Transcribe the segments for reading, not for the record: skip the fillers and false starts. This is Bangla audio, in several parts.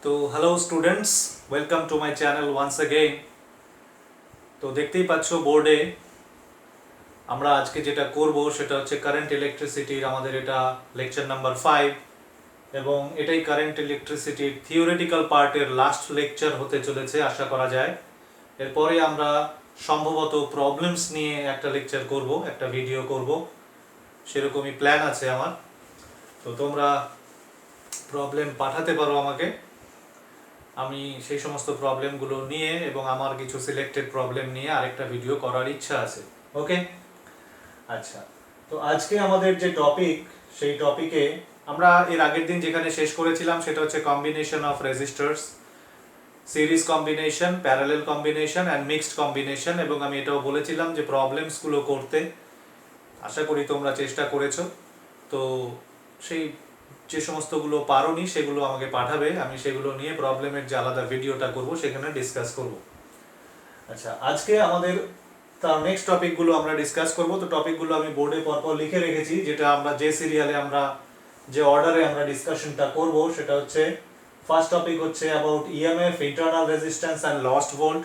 তো hello students, welcome to my channel once again. তো দেখতেই পাচ্ছ বোর্ডে আমরা আজকে যেটা করব সেটা হচ্ছে কারেন্ট ইলেকট্রিসিটির আমাদের এটা লেকচার নাম্বার 5 এবং এটাই কারেন্ট ইলেকট্রিসিটির থিওরিটিক্যাল পার্টের লাস্ট লেকচার হতে চলেছে আশা করা যায়। এরপরে আমরা সম্ভবত প্রবলেমস নিয়ে একটা লেকচার করব, একটা ভিডিও করব, সেরকমই প্ল্যান আছে আমার। তো তোমরা প্রবলেম পাঠাতে পারো আমাকে, আমি সেই সমস্ত প্রবলেমগুলো নিয়ে এবং আমার কিছু সিলেক্টেড প্রবলেম নিয়ে আরেকটা ভিডিও করার ইচ্ছা আছে। ওকে, আচ্ছা। তো আজকে আমাদের যে টপিক, সেই টপিকে আমরা এর আগের দিন যেখানে শেষ করেছিলাম সেটা হচ্ছে combination of registers, series combination, parallel combination and mixed combination, এবং আমি এটাও বলেছিলাম যে প্রবলেমসগুলো করতে আশা করি তোমরা চেষ্টা করেছো। তো সেই যে সমস্তগুলো পারোনি সেগুলো আমাকে পাঠাবে, আমি সেগুলো নিয়ে প্রবলেমের যে আলাদা ভিডিওটা করব সেখানে ডিসকাস করব। আচ্ছা, আজকে আমাদের তার নেক্সট টপিকগুলো আমরা ডিসকাস করব। তো টপিকগুলো আমি বোর্ডে পরপর লিখে রেখেছি, যেটা আমরা যে সিরিয়ালে আমরা যে অর্ডারে আমরা ডিসকাশনটা করব সেটা হচ্ছে ফার্স্ট টপিক হচ্ছে about EMF, internal resistance and lost volt,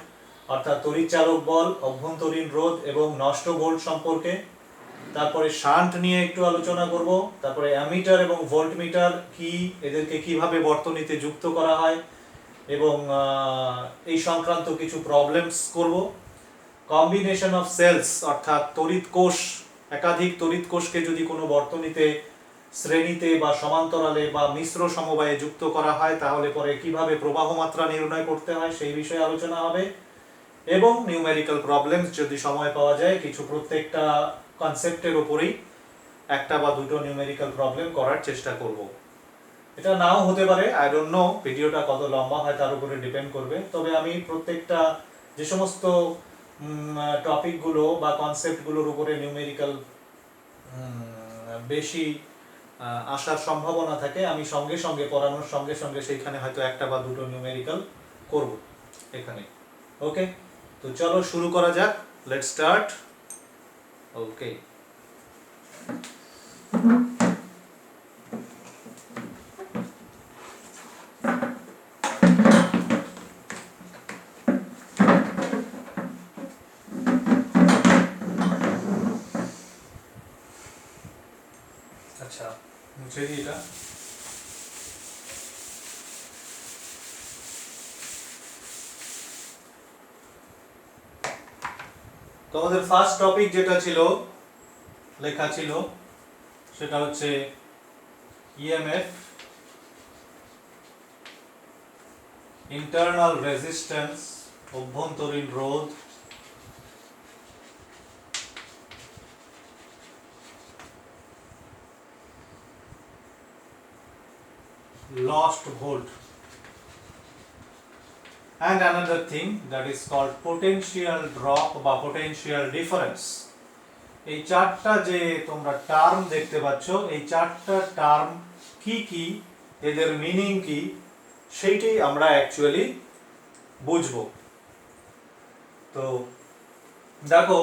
অর্থাৎ তড়িৎচালক বল, অভ্যন্তরীণ রোধ এবং নষ্ট ভোল্ট সম্পর্কে। তারপরে শান্ট নিয়ে একটু আলোচনা করব। তারপরে অ্যামিটার এবং ভোল্টমিটার কি, এদেরকে কিভাবে বর্তনীতে যুক্ত করা হয় এবং এই সংক্রান্ত কিছু প্রবলেমস করব। কম্বিনেশন অফ সেলস, অর্থাৎ তড়িৎ কোষ, একাধিক তড়িৎ কোষকে যদি কোনো বর্তনীতে শ্রেণীতে বা সমান্তরালে বা মিশ্র সমবায়ে যুক্ত করা হয় তাহলে পরে কিভাবে প্রবাহ মাত্রা নির্ণয় করতে হয় সেই বিষয়ে আলোচনা হবে। এবং নিউমেরিক্যাল প্রবলেমস যদি সময় পাওয়া যায়, কিছু প্রত্যেকটা কনসেপ্টের উপরেই একটা বা দুটো নিউমেরিক্যাল প্রবলেম করার চেষ্টা করব। এটা নাও হতে পারে, আই ডোন্ট নো ভিডিওটা কত লম্বা হয় তার উপরে ডিপেন্ড করবে। তবে আমি প্রত্যেকটা যে সমস্ত টপিকগুলো বা কনসেপ্টগুলোর উপরে নিউমেরিক্যাল বেশি আসার সম্ভাবনা থাকে, আমি সঙ্গে সঙ্গে পড়ানোর সঙ্গে সঙ্গে সেইখানে হয়তো একটা বা দুটো নিউমেরিক্যাল করব এখানে। ওকে, তো চলো শুরু করা যাক, লেটস স্টার্ট। ওকে, আচ্ছা মুছে দিই এটা। তো আমাদের ফার্স্ট টপিক যেটা ছিল, লেখা ছিল, সেটা হচ্ছে ইএমএফ, ইন্টারনাল রেজিস্ট্যান্স, অভ্যন্তরীণ রোধ, lost volt, and another thing that is called potential drop বা potential difference। এই চারটা যে তোমরা টার্ম দেখতে পাচ্ছ, এই চারটা টার্ম কি কি, এদের মিনিং কি, সেইটাই আমরা অ্যাকচুয়ালি বুঝবো। তো দেখো,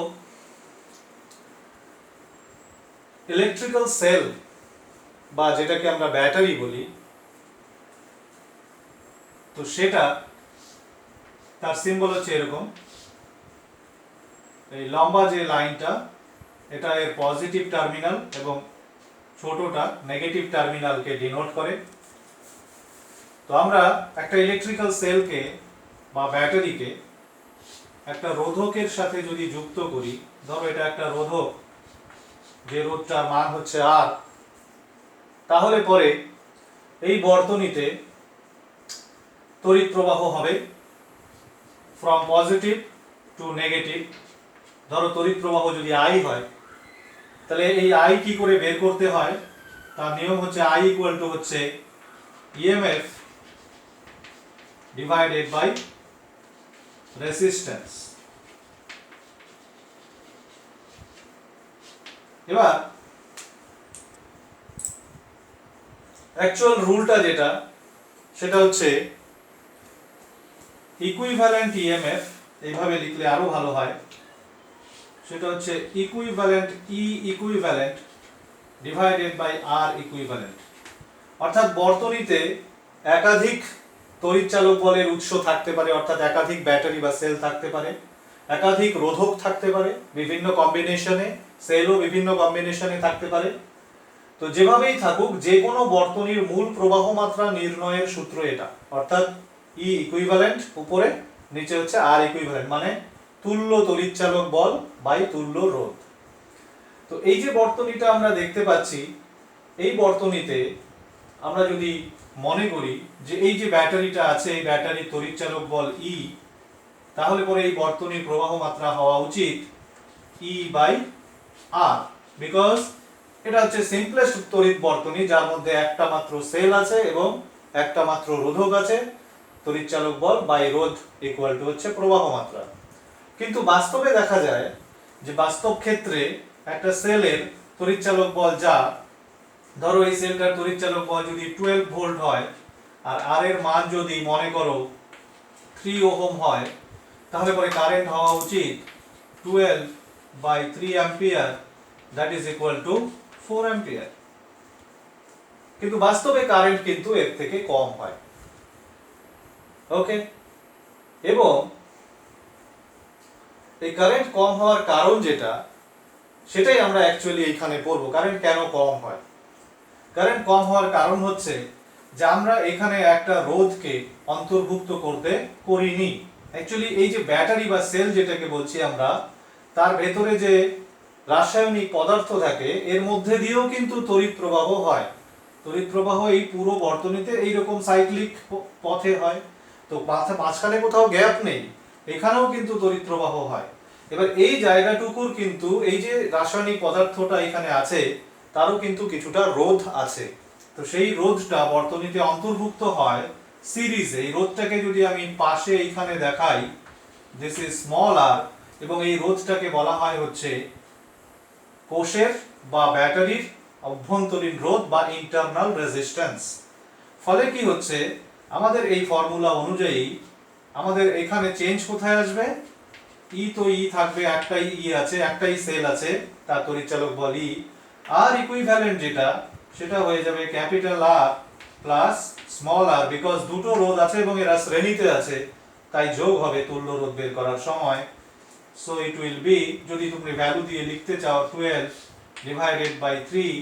ইলেকট্রিক্যাল সেল বা যেটাকে আমরা ব্যাটারি বলি, তো সেটা তার সিম্বল হচ্ছে এরকম। এই লম্বা যে লাইনটা, এটা এর পজিটিভ টার্মিনাল এবং ছোটটা নেগেটিভ টার্মিনালকে ডিনোট করে। তো আমরা একটা ইলেকট্রিক্যাল সেলকে বা ব্যাটারিকে একটা রোধকের সাথে যদি যুক্ত করি, ধরো এটা একটা রোধক, যে রোধটার মান হচ্ছে R, তাহলে পরে এই বর্তনীতে তড়িৎ প্রবাহ হবে ফ্রম পজিটিভ টু নেগেটিভ। ধরো তড়িৎ প্রবাহ যদি I হয়, তাহলে এই I কি করে বের করতে হয়, তার নিয়ম হচ্ছে I ইকুয়াল টু হচ্ছে EMF ডিভাইডেড বাই রেজিস্ট্যান্স। এবার অ্যাকচুয়াল রুলটা যেটা, সেটা হচ্ছে ইকুইভ্যালেন্ট ইএমএফ, এইভাবে লিখলে আরো ভালো হয়, সেটা হচ্ছে equivalent E equivalent divided by R equivalent. অর্থাৎ বর্তনীতে একাধিক তড়িৎচালক বলের উৎস থাকতে পারে, অর্থাৎ একাধিক ব্যাটারি বা সেল থাকতে পারে, একাধিক রোধক থাকতে পারে বিভিন্ন কম্বিনেশনে, সেলও বিভিন্ন কম্বিনেশনে থাকতে পারে। তো যেভাবেই থাকুক, যে কোনো বর্তনীর মূল প্রবাহ মাত্রা নির্ণয়ের সূত্র এটা, অর্থাৎ ই ইকুইভ্যালেন্ট উপরে, নিচে হচ্ছে আর ইকুইভ্যালেন্ট, মানে তুল্য তড়িৎচালক বল বাই তুল্য রোধ। তো এই যে বর্তনীটা আমরা দেখতে পাচ্ছি, এই বর্তনীতে আমরা যদি মনে করি যে এই যে ব্যাটারিটা আছে, এই ব্যাটারির তড়িৎচালক বল ই, তাহলে পরে এই বর্তনীর প্রবাহ মাত্রা হওয়া উচিত ই বাই আর, বিকজ এটা হচ্ছে সিম্পলেস্ট তড়িৎ বর্তনী যার মধ্যে একটা মাত্র সেল আছে এবং একটা মাত্র রোধক আছে, তড়িৎচালক বল বাই রোধ ইকুয়াল টু হচ্ছে প্রবাহ মাত্রা। কিন্তু বাস্তবে দেখা যায় যে বাস্তব ক্ষেত্রে একটা সেলের তড়িৎচালক বল যা, ধরো এই সেলটার তড়িৎচালক বল যদি 12 ভোল্ট হয় আর আর এর মান যদি মনে করো 3 ওহম হয়, তাহলে পরে কারেন্ট হওয়া উচিত 12 by 3 ampere, that is equal to 4 ampere. কিন্তু বাস্তবে কারেন্ট কিন্তু এর থেকে কম হয়। ওকে, এবং এই কারেন্ট কম হওয়ার কারণ যেটা, সেটাই আমরা অ্যাকচুয়ালি এখানে পড়বো। কারেন্ট কেন কম হয়? কারেন্ট কম হওয়ার কারণ হচ্ছে যে আমরা এখানে একটা রোধকে অন্তর্ভুক্ত করতে করিনি। অ্যাকচুয়ালি এই যে ব্যাটারি বা সেল যেটাকে বলছি আমরা, তার ভেতরে যে রাসায়নিক পদার্থ থাকে এর মধ্যে দিয়েও কিন্তু তড়িৎ প্রবাহ হয়। তড়িৎ প্রবাহ এই পুরো বর্তনীতে এইরকম সাইক্লিক পথে হয়, তো মাঝখানে কোথাও গ্যাপ নেই, এখানেও কিন্তু তড়িৎ প্রবাহ হয়। এবার এই জায়গাটুকুর কিন্তু এই যে রাসায়নিক পদার্থটা এখানে আছে তারও কিন্তু কিছুটা রোধ আছে, তো সেই রোধটা বর্তনীতে অন্তর্ভুক্ত হয় সিরিজে। এই রোধটাকে যদি আমি পাশে এইখানে দেখাই, দিস ইজ স্মল আর, এবং এই রোধটাকে বলা হয় হচ্ছে কোষের বা ব্যাটারির অভ্যন্তরীণ রোধ বা ইন্টারনাল রেজিস্ট্যান্স। ফলে কি হচ্ছে, আমাদের এই ফর্মুলা অনুযায়ী আমাদের এখানে চেঞ্জ কোথায় আসবে? ই তো ই থাকবে, একটাই ই আছে, একটাই সেল আছে, তার তড়িৎচালক বল ই। আর ইকুইভ্যালেন্ট যেটা, সেটা হয়ে যাবে capital R plus small R, because দুটো রোধ আছে এবং এরা শ্রেণীতে আছে, তাই যোগ হবে তুল্য রোধ বের করার সময়। সো ইট উইল বি, যদি তুমি ভ্যালু দিয়ে লিখতে চাও, 12 ডিভাইডেড বাই 3,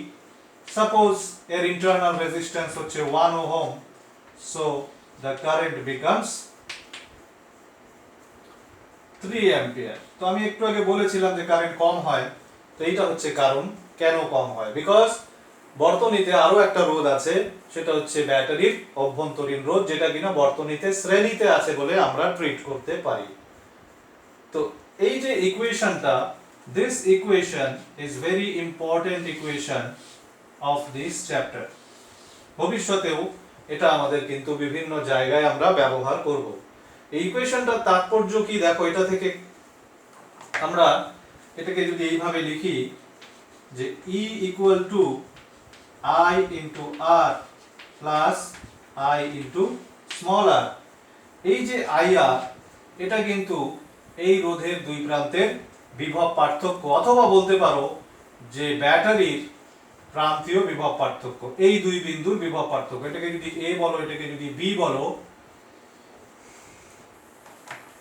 সাপোজ এর ইন্টারনাল রেজিস্ট্যান্স হচ্ছে 1 ohm, so the current becomes 3 ampere. তো আমি একটু আগে বলেছিলাম যে কারেন্ট কম হয়, তো এইটা হচ্ছে কারণ কেন কম হয়, বিকজ বর্তনীতে আরো একটা রোধ আছে, সেটা হচ্ছে ব্যাটারির অভ্যন্তরীণ রোধ, যেটা কিনা বর্তনীতে শ্রেণীতে আছে বলে আমরা ট্রিট করতে পারি। তো এই যে ইকুয়েশনটা, this equation is very important equation of this chapter. ভবিষ্যতেও এটা আমাদের কিন্তু বিভিন্ন জায়গায় আমরা ব্যবহার করব। এই ইকুয়েশনটার তাৎপর্য কি দেখো, এটা থেকে আমরা এটাকে যদি এইভাবে লিখি যে E equal to I into R plus I into small r. এই যে IR, এটা কিন্তু এই রোধের দুই প্রান্তের বিভব পার্থক্য, অথবা বলতে পারো যে ব্যাটারির প্রান্তীয় বিভব পার্থক্য, এই দুই বিন্দুর বিভব পার্থক্য। এটাকে যদি A বলো, এটাকে যদি B বলো,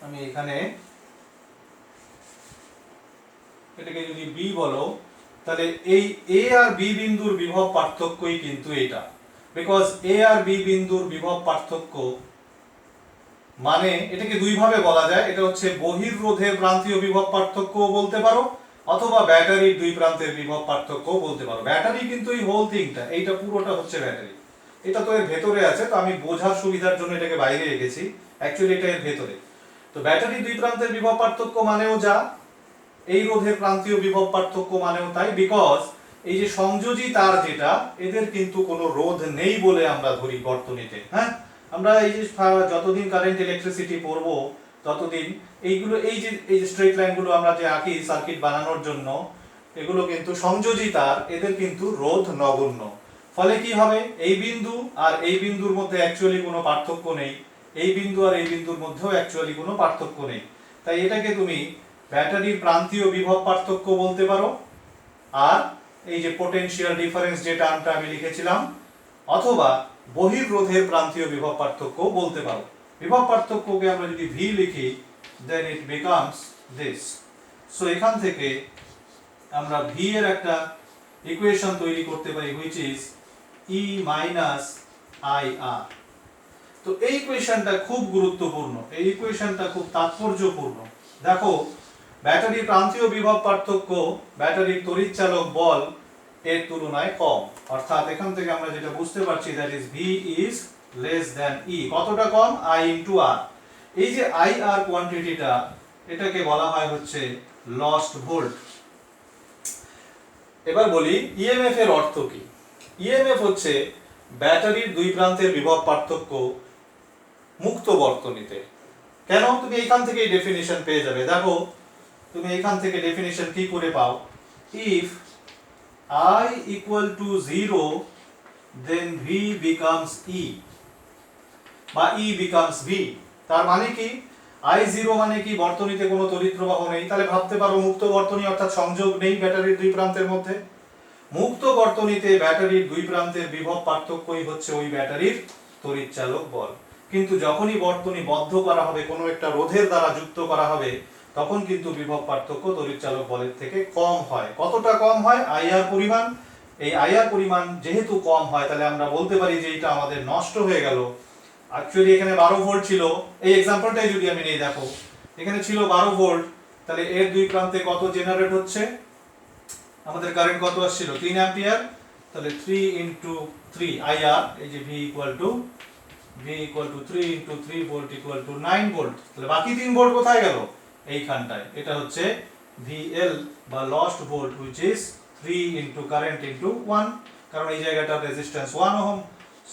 আমি এখানে এটাকে যদি B বলো, তাহলে এই A আর B বিন্দুর বিভব পার্থক্যই কিন্তু এটা, বিকজ A আর B বিন্দুর বিভব পার্থক্য মানে এটাকে দুই ভাবে বলা যায়। এটা হচ্ছে বহির্রোধের প্রান্তীয় বিভব পার্থক্যও বলতে পারো, অথবা ব্যাটারির দুই প্রান্তের বিভব পার্থক্যও বলতে পারো। ব্যাটারি কিন্তু এই হোল থিংটা, এইটা পুরোটা হচ্ছে ব্যাটারি, এটা তো এর ভেতরে আছে, তো আমি বোঝার সুবিধার জন্য এটাকে বাইরে রেখেছি, অ্যাকচুয়ালি এটা এর ভেতরে। তো ব্যাটারি দুই প্রান্তের বিভব পার্থক্য মানেও যা, এই রোধের প্রান্তীয় বিভব পার্থক্য মানেও তাই, বিকজ এই যে সংযোজী তার যেটা, এদের কিন্তু কোনো রোধ নেই বলে আমরা ধরি বর্তনীতে। হ্যাঁ, আমরা এই যে যতদিন কারেন্ট ইলেকট্রিসিটি পড়বো ততদিন এইগুলো, এই যে স্ট্রেট লাইনগুলো আমরা যে আঁকি সার্কিট বানানোর জন্য, এগুলো কিন্তু সংযোজী তার, এদের কিন্তু রোধ নগণ্য। ফলে কি হবে, এই বিন্দু আর এই বিন্দুর মধ্যে অ্যাকচুয়ালি কোনো পার্থক্য নেই, এই বিন্দু আর এই বিন্দুর মধ্যেও অ্যাকচুয়ালি কোনো পার্থক্য নেই। তাই এটাকে তুমি ব্যাটারির প্রান্তীয় বিভব পার্থক্য বলতে পারো, আর এই যে পোটেনশিয়াল ডিফারেন্স যে টার্মটা আমি লিখেছিলাম, অথবা বহির্রোধের প্রান্তীয় বিভব পার্থক্য বলতে পারো। বিভব পার্থক্যকে আমরা যদি ভি লিখি দেন ইট বিকামস দিস। সো এখান থেকে আমরা ভি এর একটা ইকুয়েশন তৈরি করতে পারি which is E minus I R. তো এই ইকুয়েশনটা খুব গুরুত্বপূর্ণ, এই ইকুয়েশনটা খুব তাৎপর্যপূর্ণ। দেখো ব্যাটারির প্রান্তীয় বিভব পার্থক্য ব্যাটারির তড়িৎচালক বল এর তুলনায় কম, অর্থাৎ এখান থেকে আমরা যেটা বুঝতে পারছি that is V is less than E. কতটা কম? আই ইনটু আর। এই যে আই আর কোয়ান্টিটিটা, এটাকে বলা হয় হচ্ছে লস্ট ভোল্ট। এবার বলি ইএমএফ এর অর্থ কি। ইএমএফ হচ্ছে ব্যাটারির দুই প্রান্তের বিভব পার্থক্য মুক্ত বর্তনীতে। কেন? তুমি এখান থেকে ডেফিনিশন পেয়ে যাবে। দেখো তুমি এখান থেকে ডেফিনিশন কি করে পাও? If I equal to 0 then V becomes E বা E becomes V। তার মানে কি? I0 মানে কি? বর্তনীতে কোনো তড়িৎ প্রবাহ নেই। তাহলে ভাবতে পারো মুক্ত বর্তনী অর্থাৎ সংযোগ নেই ব্যাটারির দুই প্রান্তের মধ্যে। মুক্ত বর্তনীতে ব্যাটারির দুই প্রান্তের বিভব পার্থক্যই হচ্ছে ওই ব্যাটারির তড়িৎচালক বল। কিন্তু যখনই বর্তনী বদ্ধ করা হবে, কোনো একটা রোধের দ্বারা যুক্ত করা হবে, তখন কিন্তু বিভব পার্থক্য তড়িৎচালক বলের থেকে কম হয়। কতটা কম হয়? আইআর পরিমাণ। এই আইআর পরিমাণ যেহেতু কম হয়, তাহলে আমরা বলতে পারি যে এটা আমাদের নষ্ট হয়ে গেল। অ্যাকচুয়ালি এখানে 12 ভোল্ট ছিল, এই এক্সাম্পলটাই যদি আমি নেই, দেখো এখানে ছিল 12 ভোল্ট, তাহলে এর দুই প্রান্তে কত জেনারেট হচ্ছে? আমাদের কারেন্ট কত আসছিল? 3 অ্যাম্পিয়ার। তাহলে 3 ইনটু 3 আইআর, এই যে V equal to 3 into 3 volt equal to 9 volt. তাহলে বাকি 3 ভোল্ট কোথায় গেল? এইখানটায়। এটা হচ্ছে ভিএল বা lost volt which is 3 into current into 1, কারণ এই জায়গাটার resistance 1 ohm.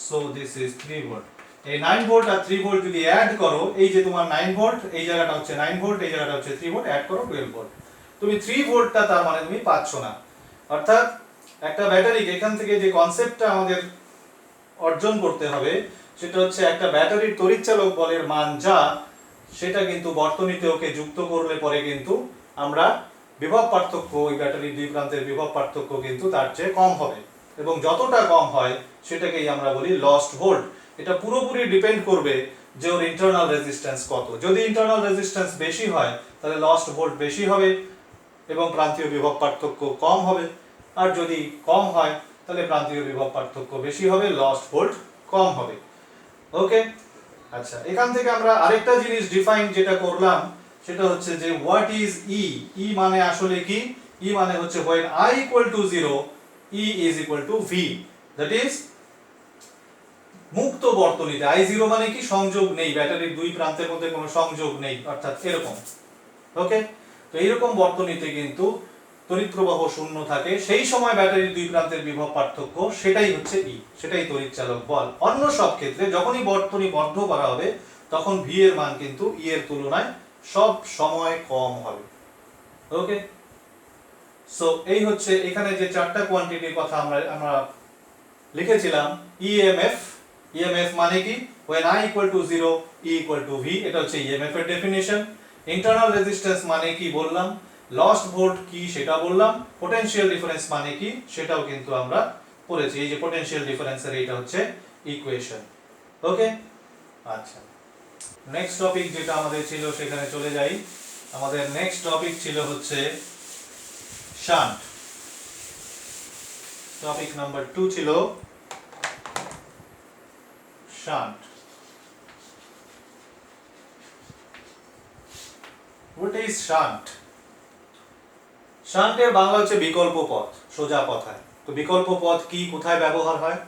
So this is 3 volt. এই 9 ভোল্ট আর 3 ভোল্ট যদি অ্যাড করো, এই যে তোমার 9 ভোল্ট, এই জায়গাটা হচ্ছে 9 ভোল্ট, এই জায়গাটা হচ্ছে 3 ভোল্ট, অ্যাড করো 12 ভোল্ট। তুমি 3 ভোল্টটা তার মানে তুমি পাচ্ছ না। অর্থাৎ একটা ব্যাটারিকে এখান থেকে যে কনসেপ্টটা আমাদের অর্জন করতে হবে সেটা হচ্ছে একটা ব্যাটারির তড়িৎচালক বলের মান যা, সেটা কিন্তু বর্তনীতে ওকে যুক্ত করলে পরে কিন্তু আমরা বিভব পার্থক্য, ওই ব্যাটারির দুই প্রান্তের বিভব পার্থক্য কিন্তু তার চেয়ে কম হবে, এবং যতটা কম হয় সেটাকেই আমরা বলি লস্ট ভোল্ট। এটা পুরোপুরি ডিপেন্ড করবে যে ওর ইন্টারনাল রেজিস্ট্যান্স কত। যদি ইন্টারনাল রেজিস্ট্যান্স বেশি হয় তাহলে লস্ট ভোল্ট বেশি হবে এবং প্রান্তীয় বিভব পার্থক্য কম হবে, আর যদি কম হয় তাহলে প্রান্তীয় বিভব পার্থক্য বেশি হবে, লস্ট ভোল্ট কম হবে। ওকে, আচ্ছা, এখান থেকে আমরা আরেকটা জিনিস ডিফাইন যেটা করলাম সেটা হচ্ছে যে হোয়াট ইজ ই। ই মানে আসলে কি? ই মানে হচ্ছে when I equal to 0 E is equal to V, that is মুক্ত বর্তনীতে I0 মানে কি? সংযোগ নেই, ব্যাটারির দুই প্রান্তের মধ্যে কোনো সংযোগ নেই, অর্থাৎ এরকম। ওকে, তো এইরকম বর্তনীতে কিন্তু তড়িৎ প্রবাহ শূন্য থাকে, সেই সময় ব্যাটারির দুই প্রান্তের বিভব পার্থক্য সেটাই হচ্ছে ই, সেটাই তড়িৎচালক বল। অন্য সব ক্ষেত্রে যখনই বর্তনী বদ্ধ করা হবে তখন ভি এর মান কিন্তু ই এর তুলনায় সব সময় কম হবে। ওকে, সো এই হচ্ছে এখানে যে চারটা কোয়ান্টিটির কথা আমরা লিখেছিলাম। ইএমএফ, ইএমএফ মানে কি? when I equal to 0 E equal to V, এটা হচ্ছে ইএমএফ এর ডেফিনিশন। ইন্টারনাল রেজিস্ট্যান্স মানে কি বললাম, লস্ট ভোল্ট কি সেটা বললাম, পোটেনশিয়াল ডিফারেন্স মানে কি সেটাও কিন্তু আমরা পড়েছি। এই যে পোটেনশিয়াল ডিফারেন্সের এইটা হচ্ছে ইকুয়েশন। ওকে, আচ্ছা, নেক্সট টপিক যেটা আমাদের ছিল সেখানে চলে যাই। আমাদের নেক্সট টপিক ছিল হচ্ছে শান্ট। টপিক নাম্বার 2 ছিল শান্ট। What is shunt? শান্টের বাংলা হচ্ছে বিকল্প পথ, সোজা কথায়। তো বিকল্প পথ কি, কোথায় ব্যবহার হয়?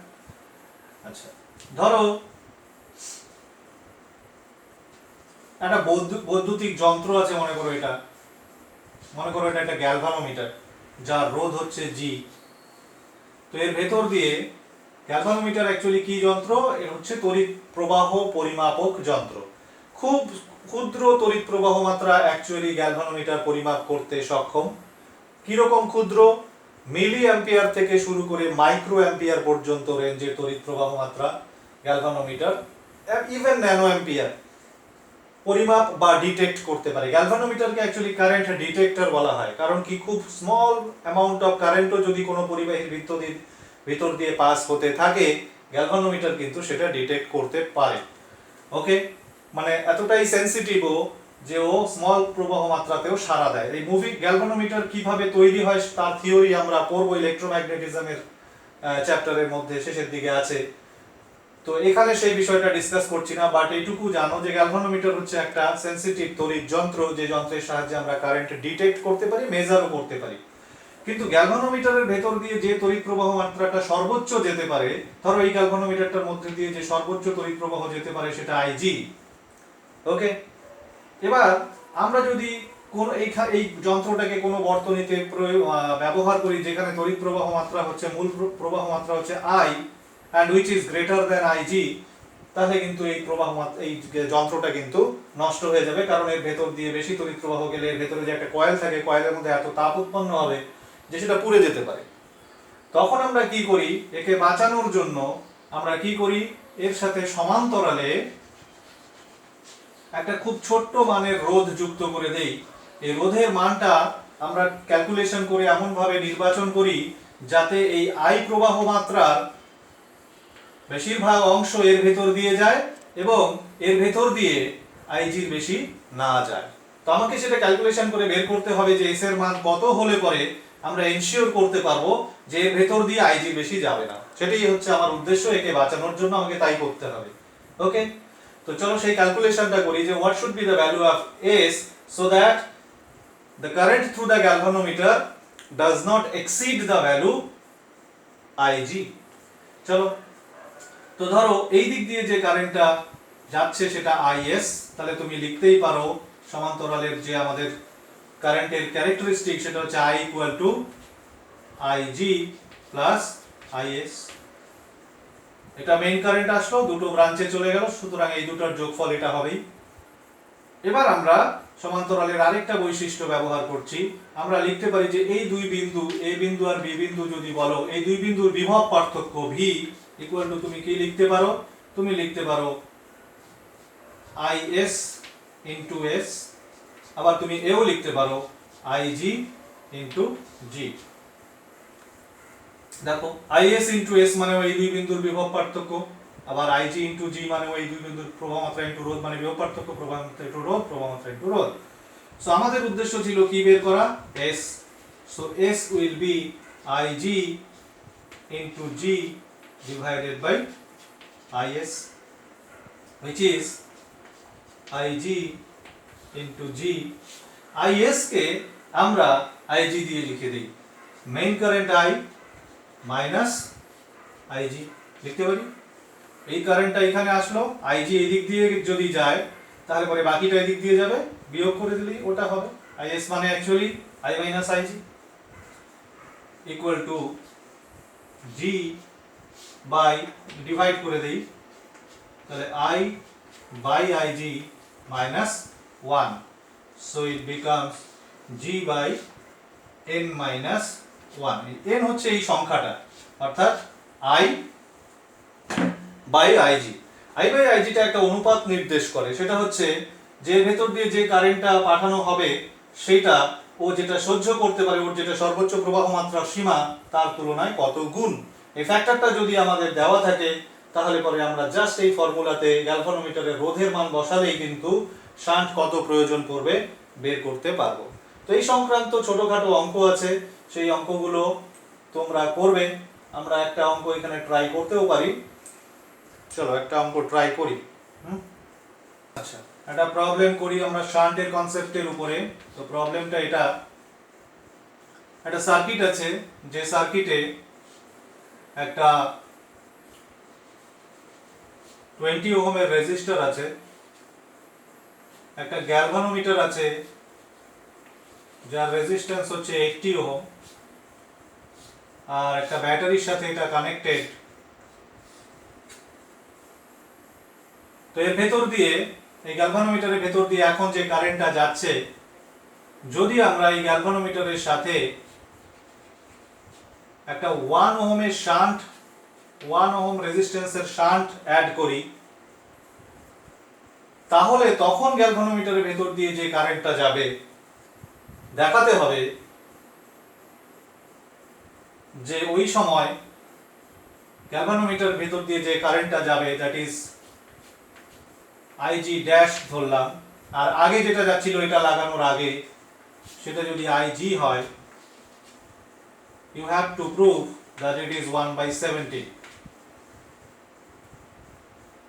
আচ্ছা, ধরো একটা বৈদ্যুতিক যন্ত্র আছে, মনে করো এটা একটা গ্যালভানোমিটার যার রোধ হচ্ছে জি। তো এর ভেতর দিয়ে গ্যালভানোমিটার অ্যাকচুয়ালি কি যন্ত্র? এর হচ্ছে তড়িৎ প্রবাহ পরিমাপক যন্ত্র। খুব ক্ষুদ্র তড়িৎ প্রবাহ মাত্রা অ্যাকচুয়ালি গ্যালভানোমিটার পরিমাপ করতে সক্ষম। কিরকম ক্ষুদ্র? মিলি অ্যাম্পিয়ার থেকে শুরু করে মাইক্রো অ্যাম্পিয়ার পর্যন্ত রেঞ্জের তড়িৎ প্রবাহ মাত্রা গ্যালভানোমিটার, ইভেন ন্যানো অ্যাম্পিয়ার পরিমাপ বা ডিটেক্ট করতে পারে। গ্যালভানোমিটারকে অ্যাকচুয়ালি কারেন্ট ডিটেক্টর বলা হয়, কারণ কি খুব স্মল অ্যামাউন্ট অফ কারেন্টও যদি কোনো পরিবাহীর ভিতর দিয়ে পাস হতে থাকে গ্যালভানোমিটার কিন্তু সেটা ডিটেক্ট করতে পারে। ওকে, মানে এতটাই সেনসিটিভ ও যে ও স্মল প্রবাহ মাত্রাতেও সাড়া দেয়। এই মুভি গ্যালভানোমিটার কিভাবে তৈরি হয় তার থিওরি আমরা পড়বো ইলেকট্রোম্যাগনেটিজমের চ্যাপ্টারের মধ্যে, শেষের দিকে আছে। তো এখানে সেই বিষয়টা ডিসকাস করছি না, বাট এইটুকু জানো যে গ্যালভানোমিটার হচ্ছে একটা সেনসিটিভ তড়িৎ যন্ত্র, যে যন্ত্রের সাহায্যে আমরা কারেন্ট ডিটেক্ট করতে পারি, মেজারও করতে পারি। কিন্তু গ্যালভানোমিটারের ভেতর দিয়ে যে তড়িৎ প্রবাহ মাত্রাটা সর্বোচ্চ যেতে পারে, ধরো এই গ্যালভানোমিটারটার মধ্যে দিয়ে যে সর্বোচ্চ তড়িৎ প্রবাহ যেতে পারে সেটা আইজি। ওকে, এবার আমরা যদি কোন এই যন্ত্রটাকে কোনো বর্তনীতে ব্যবহার করি যেখানে তড়িৎ প্রবাহ মাত্রা হচ্ছে মূল প্রবাহ মাত্রা হচ্ছে I and which is greater than IG, তাহলে কিন্তু এই প্রবাহ এই যন্ত্রটা কিন্তু নষ্ট হয়ে যাবে, কারণ এর ভেতর দিয়ে বেশি তড়িৎ প্রবাহ গেলে এর ভেতরে যে একটা কয়েল থাকে, কয়েলের মধ্যে এত তাপ উৎপন্ন হবে যে সেটা পুড়ে যেতে পারে। তখন আমরা কি করি, একে বাঁচানোর জন্য আমরা কি করি, এর সাথে সমান্তরালে একটা খুব ছোট্ট মানের রোধ যুক্ত করে দেই। এই রোধের মানটা আমরা ক্যালকুলেশন করে এমন ভাবে নির্বাচন করি যাতে এই আই প্রবাহ মাত্রার বেশিরভাগ অংশ এর ভেতর দিয়ে যায় এবং এর ভেতর দিয়ে আইজির বেশি না যায়। তো আমাকে সেটা ক্যালকুলেশন করে বের করতে হবে যে এস এর মান কত হলে পরে আমরা এনশিওর করতে পারবো যে এর ভেতর দিয়ে আইজি বেশি যাবে না। সেটাই হচ্ছে আমার উদ্দেশ্য, একে বাঁচানোর জন্য আমাকে তাই করতে হবে। ওকে, তো চলো সেই ক্যালকুলেশনটা করি যে what should be the value of S so that the current through the galvanometer does not exceed the value IG। চলো, তো ধরো এই দিক দিয়ে যে কারেন্টটা যাচ্ছে সেটা IS, তাহলে তুমি লিখতেই পারো সমান্তরালের যে আমাদের কারেন্টের ক্যারেক্টারিস্টিক সেটা হচ্ছে I equal to IG plus IS। এটা মেইন কারেন্ট আসলো, দুটো ব্রাঞ্চে চলে গেল, সুতরাং এই দুটোর যোগফল এটা হবেই। এবার আমরা সমান্তরালের আরেকটা বৈশিষ্ট্য ব্যবহার করছি, আমরা লিখতে পারি যে এই দুই বিন্দু A বিন্দু আর B বিন্দু যদি বলো, এই দুই বিন্দুর বিভব পার্থক্য V ইকুয়াল টু তুমি কি লিখতে পারো, তুমি লিখতে পারো IS ইনটু S, আবার তুমি এও লিখতে পারো IG ইনটু G। দেখো IS ইনটু S মানে ওই দুই বিন্দুর বিভব পার্থক্য, আবার IG ইনটু G মানে ওই দুই বিন্দুর প্রবাহ মাত্রা ইনটু রোধ মানে বিভব পার্থক্য, প্রবাহ মাত্রা ইনটু রোধ, প্রবাহ মাত্রা ইনটু রোধ। সো আমাদের উদ্দেশ্য ছিল কি বের করা, S। So S will be IG into G divided by IS, which is IG into G। IS কে আমরা IG দিয়ে লিখে দিই, main current I minus IG লিখতে পারি। এই কারেন্টটা এখানে আসলো, IG এই দিক দিয়ে যদি যায় তাহলে পরে বাকিটা এই দিক দিয়ে যাবে, বিয়োগ করে দিলেই ওটা হবে। IS মানে actually I minus IG equal to G by divide করে দেই, তাহলে I by IG minus 1, so it becomes G by n minus 1। n হচ্ছে এই সংখ্যাটা, অর্থাৎ I by IG। I by IG টা একটা অনুপাত নির্দেশ করে, সেটা হচ্ছে যে ভেতর দিয়ে যে কারেন্টটা পাঠানো হবে সেটা ও যেটা সহ্য করতে পারে, ওর যেটা সর্বোচ্চ প্রবাহ মাত্রার সীমা তার তুলনায় কত গুণ। এই ফ্যাক্টরটা যদি আমাদের দেওয়া থাকে তাহলে পরে আমরা জাস্ট এই ফর্মুলাতে গ্যালভানোমিটারের রোধের মান বসালেই কিন্তু শান্ট কত প্রয়োজন পড়বে বের করতে পারবো। তো এই সংক্রান্ত ছোটখাটো অঙ্ক আছে, সেই অঙ্কগুলো তোমরা করবে। আমরা একটা অঙ্ক এখানে ট্রাই করতেও পারি, চলো একটা অঙ্ক ট্রাই করি। আচ্ছা, একটা প্রবলেম করি আমরা শান্টের কনসেপ্টের উপরে। তো প্রবলেমটা এটা, একটা সার্কিট আছে, যে সার্কিটে একটা 20 ওহমের রেজিস্টর আছে, একটা গ্যালভানোমিটার আছে যার রেজিস্ট্যান্স হচ্ছে 80 ওহম, আর একটা ব্যাটারির সাথে এটা কানেক্টেড। তো এর ভেতর দিয়ে, এই গ্যালভানোমিটারের ভেতর দিয়ে এখন যে কারেন্টটা যাচ্ছে, যদি আমরা এই গ্যালভানোমিটারের সাথে একটা 1 ওহমের শান্ট, 1 ওহম রেজিস্ট্যান্সের শান্ট অ্যাড করি, তাহলে তখন গ্যালভানোমিটারের ভেতর দিয়ে যে কারেন্টটা যাবে দেখাতে হবে যে ওই সময় গ্যালভানোমিটার ভেতর দিয়ে যে কারেন্টটা যাবে দ্যাট ইজ আইজি ড্যাশ ধরলাম, আর আগে যেটা যাচ্ছিল এটা লাগানোর আগে সেটা যদি আইজি হয়, you have to prove that it is 1/70.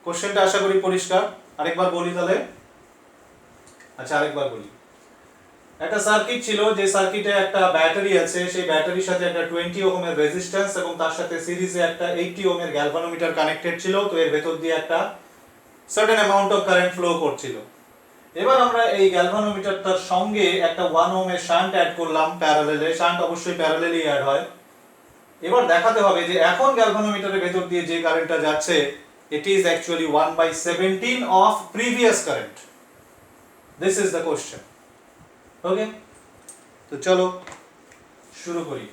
কোশ্চেনটা আশা করি পরিষ্কার। আরেকবার বলি তাহলে। আচ্ছা আরেকবার বলি। একটা সার্কিট ছিল, যে সার্কিটে একটা ব্যাটারি আছে, সেই ব্যাটারির সাথে একটা 20 ওহমের রেজিস্ট্যান্স এবং তার সাথে সিরিজে একটা 80 ওহমের গ্যালভানোমিটার কানেক্টেড ছিল। তো এর ভেতর দিয়ে একটা certain amount of current flow করছিল। এবার আমরা এই গ্যালভানোমিটারটার সঙ্গে একটা 1 ওহমের শান্ট অ্যাড করলাম প্যারালালে। শান্ট অবশ্যই প্যারালালি অ্যাড হয়। এবার দেখাতে হবে যে এখন গ্যালভানোমিটারের ভেতর দিয়ে যে কারেন্টটা যাচ্ছে it is actually 1/17 of previous current. This is the question. Okay? তো চলো শুরু করি।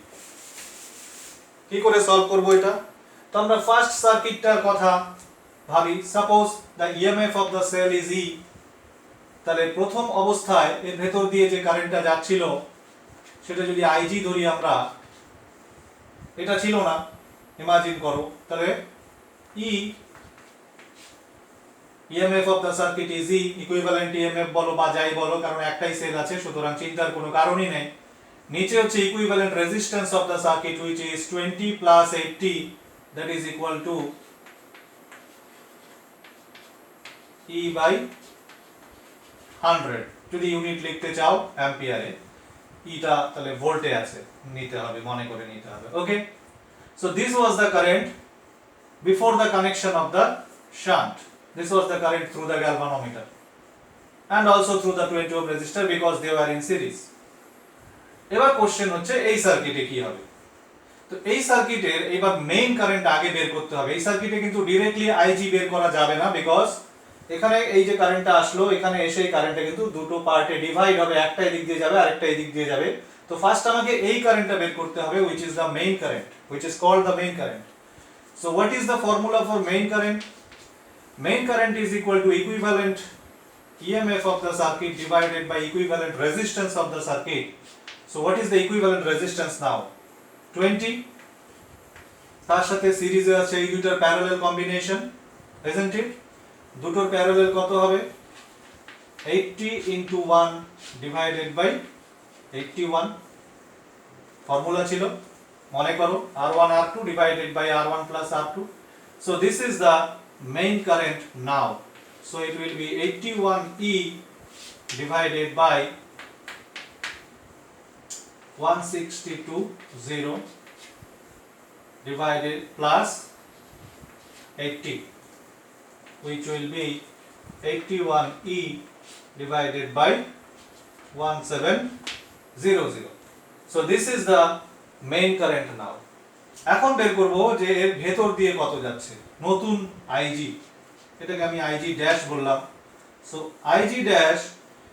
কি করে সলভ করব এটা? তো আমরা ফার্স্ট সার্কিটটার কথা ভাবি। Suppose the EMF of the cell is E, তাহলে প্রথম অবস্থায় এর ভেতর দিয়ে যে কারেন্টটা যাচ্ছিল সেটা যদি IG ধরি আমরা, এটা ছিল না, ইমাজিন করো, তাহলে EMF of the circuit is E, equivalent EMF বলো বা যাই বলো, কারণ একটাই সেল আছে সুতরাং চিন্তার কোনো কারণই নেই। নিচে হচ্ছে equivalent resistance of the circuit which is 20 plus 80 that is equal to E by 100, যদি ইউনিট লিখতে চাও অ্যাম্পিয়ারে, ইটা তাহলে ভোল্টে আছে, নিতে হবে, মনে করে নিতে হবে। Okay, so this was the current before the connection of the shunt. This was the current through the galvanometer and also through the 20 ohm resistor because they were in series. এবার কোশ্চেন হচ্ছে এই সার্কিটে কি হবে। তো এই সার্কিটের এবার মেইন কারেন্ট আগে বের করতে হবে। এই সার্কিটে কিন্তু ডাইরেক্টলি আইজি বের করা যাবে না, বিকজ এখানে এই যে কারেন্টটা আসলো, এখানে এসে এই কারেন্টটা কিন্তু দুটো পার্টে ডিভাইড হবে, একটা এই দিক দিয়ে যাবে আরেকটা এই দিক দিয়ে যাবে। তো ফার্স্ট আমাকে এই কারেন্টটা বের করতে হবে which is the main current, which is called the main current. So what is the formula for main current? Main current is equal to equivalent EMF of the circuit divided by equivalent resistance of the circuit. So what is the equivalent resistance now? 20. তার সাথে সিরিজে আছে এই দুটোর প্যারালাল কম্বিনেশন, isn't it? দুটোর প্যারালাল কত হবে? 80 into 1 divided by 81. ফর্মুলা ছিল, মনে করো, R1 R2 divided by R1 plus R2. So this is the main current now. So it will be 81E divided by 162.0 divided plus 80, which will be 81E divided by 1700. So this is the main current now. এখন বের করব যে এর ভেতর দিয়ে কত যাচ্ছে, নতুন আইজি, এটাকে আমি আইজি ড্যাশ বললাম। সো আইজি ড্যাশ,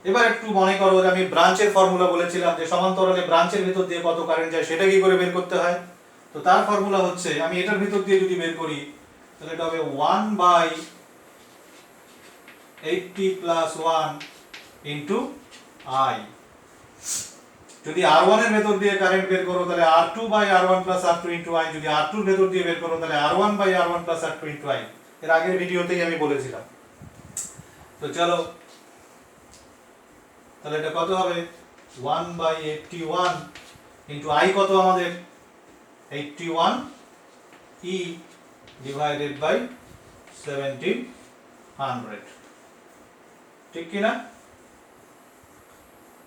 এবার একটু মনে করো যে আমি ব্রাঞ্চের ফর্মুলা বলেছিলাম যে সমান্তরালে ব্রাঞ্চের ভেতর দিয়ে কত কারেন্ট যায় সেটা কি করে বের করতে হয়। তো তার ফর্মুলা হচ্ছে, আমি এটার ভেতর দিয়ে যদি বের করি তাহলে এটা হবে 1/80 plus 1 into I। যদি R1 এর ভেতর দিয়ে কারেন্ট বের করো তাহলে R2 by R1 plus R2 into I, যদি R2 এর ভেতর দিয়ে বের করো তাহলে R1 by R1 plus R2 into I। এর আগের ভিডিওতেই আমি বলেছিলাম। তো চলো, তাহলে এটা কত হবে? 1/81 into I কত আমাদের? 81 E divided by 1700, ঠিক কি না?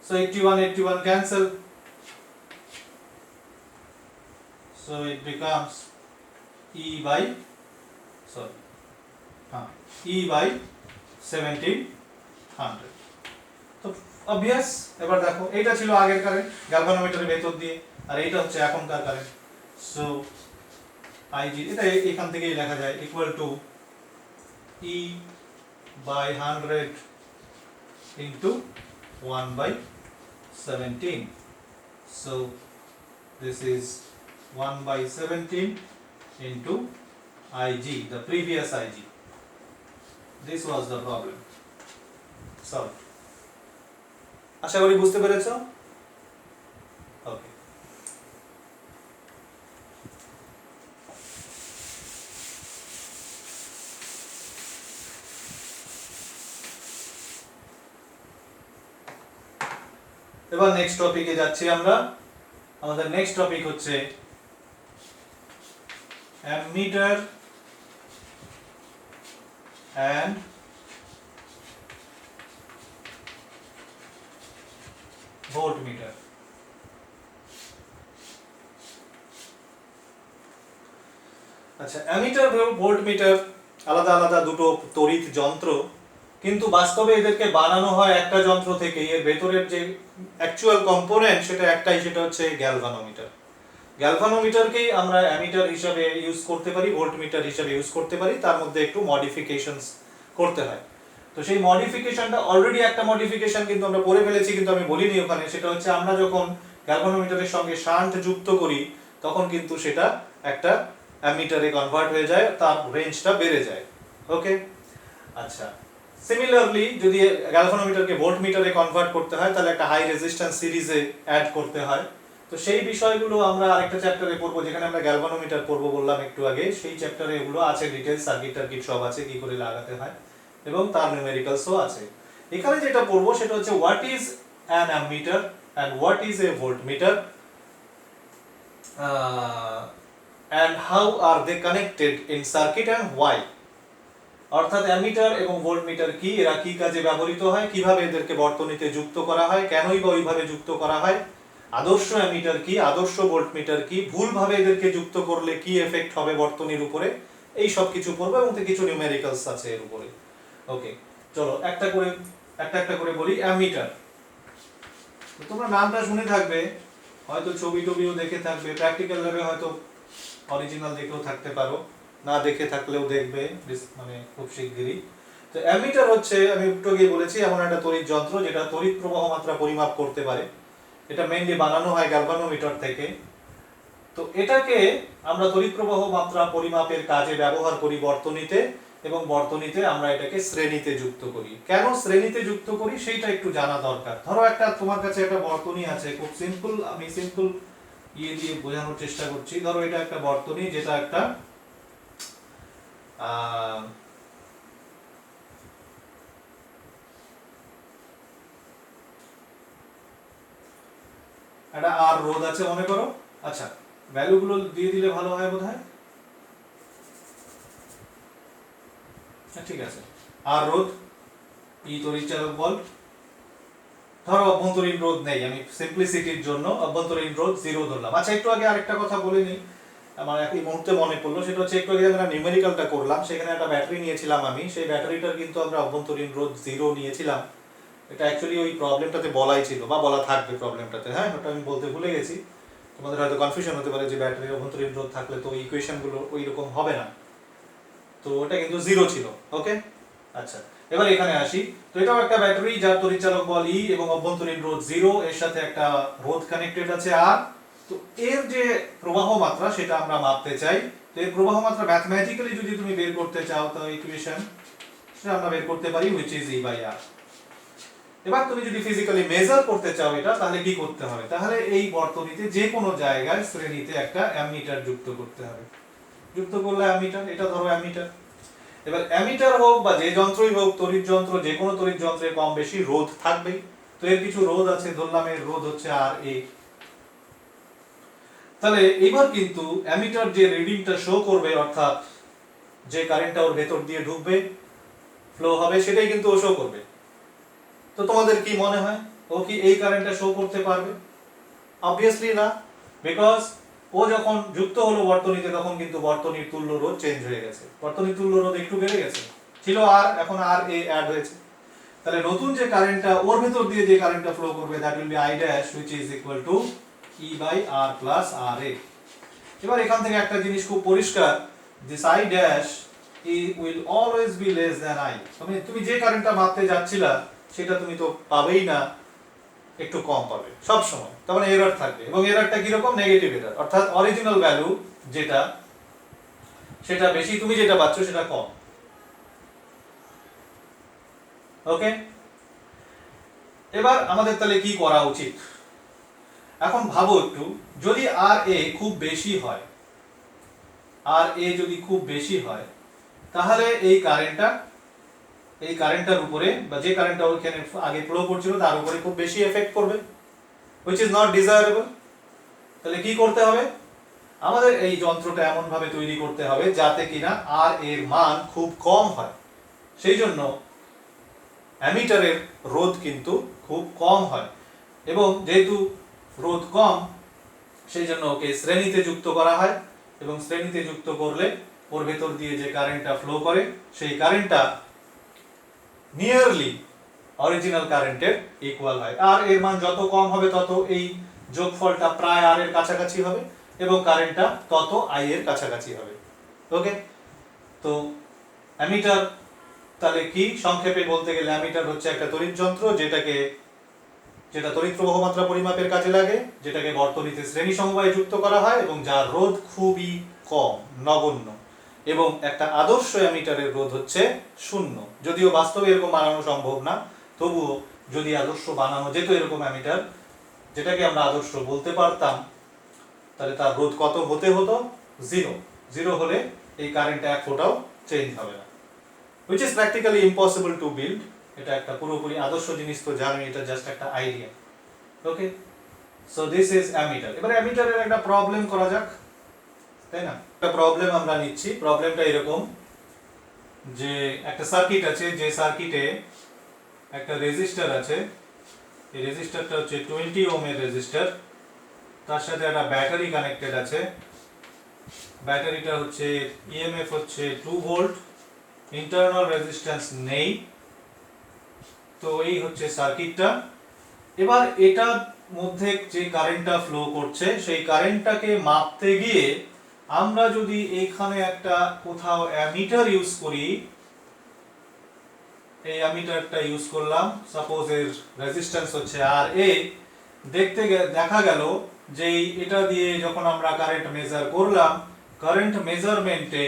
So 81 cancel, so it becomes E by 1700. তো obvious। এবার দেখো, এটা ছিল আগের কারেন্ট গ্যালভানোমিটারের ভেতর দিয়ে, আর এইটা হচ্ছে এখনকার কারেন্ট। সো IG, এটা এখান থেকেই লেখা যায়, equal to E by 100 into 1/17. So this is 1/17 into IG, the previous IG. This was the problem. Solved. আশা করি বুঝতে পেরেছো? ওকে। এবার নেক্সট টপিকে যাচ্ছি আমরা। আমাদের নেক্সট টপিক হচ্ছে অ্যামিটার অ্যান্ড ভোল্টমিটার। আচ্ছা, অ্যামিটার ভোল্টমিটার আলাদা আলাদা দুটো তড়িৎ যন্ত্র, কিন্তু বাস্তবে এদেরকে বানানো হয় একটা যন্ত্র থেকে। এর ভেতরের যে অ্যাকচুয়াল কম্পোনেন্ট সেটা একটাই, সেটা হচ্ছে গ্যালভানোমিটার। গ্যালভানোমিটারকেই আমরা অ্যামিটার হিসাবে ইউজ করতে পারি, ভোল্টমিটার হিসাবে ইউজ করতে পারি, তার মধ্যে একটু মডিফিকেশনস করতে হয়। তো সেই মডিফিকেশনটা অলরেডি একটা মডিফিকেশন কিন্তু আমরা করে ফেলেছি, কিন্তু আমি বলিনি ওখানে। সেটা হচ্ছে আমরা যখন গ্যালভানোমিটারের সঙ্গে শান্ট যুক্ত করি তখন কিন্তু সেটা একটা অ্যামিটারে কনভার্ট হয়ে যায়, তার রেঞ্জটা বেড়ে যায়। ওকে, আচ্ছা। সিমিলারলি যদি গ্যালভানোমিটারকে ভোল্টমিটারে কনভার্ট করতে হয় তাহলে একটা হাই রেজিস্ট্যান্স সিরিজে অ্যাড করতে হয়। তো সেই বিষয়গুলো আমরা আরেকটা চ্যাপ্টারে পড়বো, যেখানে আমরা গ্যালভানোমিটার পড়বো বললাম একটু আগে। সেই চ্যাপ্টারে এগুলো আছে, ডিটেইলস সার্কিট টার্কিট সব আছে, কি করে লাগাতে হয়, এবং তার নিউমেরিক্যালসও আছে। এখানে যেটা পড়বো সেটা হচ্ছে what is an ammeter and what is a voltmeter, and how are they connected in circuit and why। অর্থাৎ অ্যামিটার এবং ভোল্টমিটার কি, এরা কি কাজে ব্যবহৃত হয়, কিভাবে এদেরকে বর্তনীতে যুক্ত করা হয়, কেনই বা ওইভাবে যুক্ত করা হয়, আদর্শ অ্যামিটার কি, আদর্শ ভোল্টমিটার কি, ভুলভাবে এদেরকে যুক্ত করলে কি এফেক্ট হবে বর্তনীর উপরে, এই সব কিছু পড়বো, এবং কিছু নিউমেরিক্যালস আছে এর উপরে। ওকে, চলো একটা একটা করে বলি। অ্যামিটার, তোমরা নামটা শুনে থাকবে, হয়তো ছবি টবিও দেখে থাকবে, প্র্যাকটিক্যাল ল্যাবে হয়তো অরিজিনাল দেখেও থাকতে পারো, না দেখে থাকলেও দেখবে মানে খুব শিগগিরই। তো অ্যামিটার হচ্ছে, আমি একটু আগে বলেছি, এমন একটা তড়িৎ যন্ত্র যেটা তড়িৎ প্রবাহ মাত্রা পরিমাপ করতে পারে। এটা মেইনলি বানানো হয় গ্যালভানোমিটার থেকে। তো এটাকে আমরা তড়িৎ প্রবাহ মাত্রা পরিমাপের কাজে ব্যবহার করি বর্তনীতে, এবং বর্তনীতে আমরা এটাকে শ্রেণীতে যুক্ত করি। কেন শ্রেণীতে যুক্ত করি সেইটা একটু জানা দরকার। ধরো একটা তোমার কাছে একটা বর্তনী আছে, খুব সিম্পল, আমি সিম্পল দিয়ে বোঝানোর চেষ্টা করছি। ধরো এটা একটা বর্তনী, যেটা একটা একটা আর রোধ আছে মনে করো। আচ্ছা, ভ্যালুগুলো দিয়ে দিলে ভালো হয় বোধহয়। ঠিক আছে, আর রোধ, ই তড়িৎচালক বল। ধরো অভ্যন্তরীণ রোধ নেই, আমি সিম্পলিসিটির জন্য অভ্যন্তরীণ রোধ 0 ধরলাম। আচ্ছা, একটু আগে আরেকটা কথা বলে নিই, আমার এই মুহূর্তে মনে পড়লো। সেটা হচ্ছে একটু আগে আমরা নিউমেরিক্যালটা করলাম, সেখানে একটা ব্যাটারি নিয়েছিলাম আমি। সেই ব্যাটারিটার কিন্তু আমরা অভ্যন্তরীণ রোধ 0 নিয়েছিলাম। এটা অ্যাকচুয়ালি ওই প্রবলেমটাতে বলাই ছিল, বা বলা থাকবে প্রবলেমটাতে। হ্যাঁ, ওটা আমি বলতে ভুলে গেছি। তোমাদের হয়তো কনফিউশন হতে পারে যে ব্যাটারির অভ্যন্তরীণ রোধ থাকলে তো ইকুয়েশনগুলো ওই রকম হবে না। তো ওটা কিন্তু 0 ছিল। ওকে, আচ্ছা, এবার এখানে আসি। তো এটাও একটা ব্যাটারি যার তড়িৎচালক বল ই এবং অভ্যন্তরীণ রোধ 0, এর সাথে একটা রোধ কানেক্টেড আছে আর। তো এর যে প্রবাহ মাত্রা সেটা আমরা মাপতে চাই। তো এর প্রবাহ মাত্রা ম্যাথমেটিক্যালি যদি তুমি বের করতে চাও, তো ইকুয়েশন সেটা আমরা বের করতে পারি, which is E by R। এবার তুমি যদি ফিজিক্যালি মেজার করতে চাও এটা, তাহলে কি করতে হবে? তাহলে এই বর্তনীতে যে কোনো জায়গায় শ্রেণীতে একটা অ্যামিটার যুক্ত করতে হবে। যুক্ত করলে অ্যামিটার, এটা ধরো অ্যামিটার। এবার অ্যামিটার হোক বা যে যন্ত্রই হোক, তড়িৎ যন্ত্র, যে কোনো তড়িৎ যন্ত্রে কম বেশি রোধ থাকবেই। তো এর কিছু রোধ আছে, ধরলাম এর রোধ হচ্ছে আর এ। তাহলে এবার কিন্তু অ্যামিটার যে রিডিংটা শো করবে, অর্থাৎ যে কারেন্টটা ওর ভেতর দিয়ে ঢুকবে, ফ্লো হবে, সেটাই কিন্তু ও শো করবে। তো তোমাদের কি মনে হয়, ও কি এই কারেন্টটা শো করতে পারবে? অবভিয়াসলি না, বিকজ ও যখন যুক্ত হলো বর্তনীতে তখন কিন্তু বর্তনীর তুল্য রোধ চেঞ্জ হয়ে গেছে। বর্তনীর তুল্য রোধ একটু বেড়ে গেছে, ছিল আর, এখন আর এ অ্যাড হয়েছে। তাহলে নতুন যে কারেন্টটা ওর ভেতর দিয়ে যে কারেন্টটা ফ্লো করবে, that will B I dash, which is equal to E by R plus RA। এবার এখান থেকে একটা জিনিস খুব পরিষ্কার, this I dash will always be less than I। তুমি যে কারেন্টটা মাপতে যাচ্ছিলা সেটা তুমি তো পাবেই না, একটু কম পাবে সব সময়। তার মানে এরর থাকবে, এবং এররটা কি রকম? নেগেটিভ এরর, অর্থাৎ অরিজিনাল ভ্যালু যেটা সেটা বেশি, তুমি যেটা পাচ্ছ সেটা কম। ওকে, এবার আমাদের তাহলে কি করা উচিত? এখন ভাবো একটু, যদি আর এ খুব বেশি হয়, আর এ যদি খুব বেশি হয়, তাহলে এই কারেন্টটার উপরে, বা যে কারেন্টটা ওখানে আগে ফ্লো করছিল তার উপরে খুব বেশি এফেক্ট করবে। which is not desirable। তাহলে কি করতে হবে, আমাদের এই যন্ত্রটা এমন ভাবে তৈরি করতে হবে যাতে কিনা আর এর মান খুব কম হয়। সেই জন্য অ্যামিটারের রোধ কিন্তু খুব কম হয়, এবং যেহেতু রোধ কম সেই জন্য ওকে শ্রেণীতে যুক্ত করা হয়, এবং শ্রেণীতে যুক্ত করলে ওর ভেতর দিয়ে যে কারেন্টটা ফ্লো করে সেই কারেন্টটা নিয়ারলি অরিজিনাল কারেন্টের ইকুয়াল হয়। আর এর মান যত কম হবে তত এই যোগফলটা প্রায় আর এর কাছাকাছি হবে এবং কারেন্টটা তত আই এর কাছাকাছি হবে। ওকে, তো অ্যামিটার তাহলে কি, সংক্ষেপে বলতে গেলে অ্যামিটার হচ্ছে একটা তড়িৎ যন্ত্র যেটা তড়িৎ প্রবাহ মাত্রা পরিমাপের কাজে লাগে, যেটাকে বর্তনীতে শ্রেণী সমবায়ে যুক্ত করা হয় এবং যার রোধ খুবই কম, নগণ্য। এবং একটা আদর্শ অ্যামিটারের রোধ হচ্ছে 0, যদিও বাস্তবে এরকম বানানো সম্ভব না, তবুও যদি আদর্শ বানানো যেত এরকম অ্যামিটার, যেটাকে আমরা আদর্শ বলতে পারতাম, তাহলে তার রোধ কত হতে হতো, 0 হলে এই কারেন্টটা এক ফোঁটাও চেঞ্জ হবে না, which is practically impossible to build। এটা একটা পুরোপুরি আদর্শ জিনিস তো জানোই, এটা জাস্ট একটা idea. Okay, so this is ammeter. এবারে অ্যামিটারের একটা প্রবলেম করা যাক, তাই না? একটা প্রবলেম আমরা নিচ্ছি। প্রবলেমটা এরকম যে একটা সার্কিট আছে, যে সার্কিটে একটা রেজিস্টার আছে, এই রেজিস্টারটা হচ্ছে 20 ওহমের রেজিস্টার, তার সাথে একটা ব্যাটারি কানেক্টেড আছে। ব্যাটারিটা হচ্ছে ইএমএফ হচ্ছে 2 ভোল্ট, ইন্টারনাল রেজিস্ট্যান্স নেই। তো এই হচ্ছে সার্কিটটা। এবার এটার মধ্যে যে কারেন্টটা ফ্লো করছে সেই কারেন্টটাকে মাপতে গিয়ে আমরা যদি এখানে একটা কোথাও অ্যামিটার ইউজ করি, এই অ্যামিটারটা ইউজ করলাম, সাপোজ এর রেজিস্ট্যান্স হচ্ছে আর এ, দেখা গেল যে এটা দিয়ে যখন আমরা কারেন্ট মেজার করলাম, কারেন্ট মেজারমেন্টে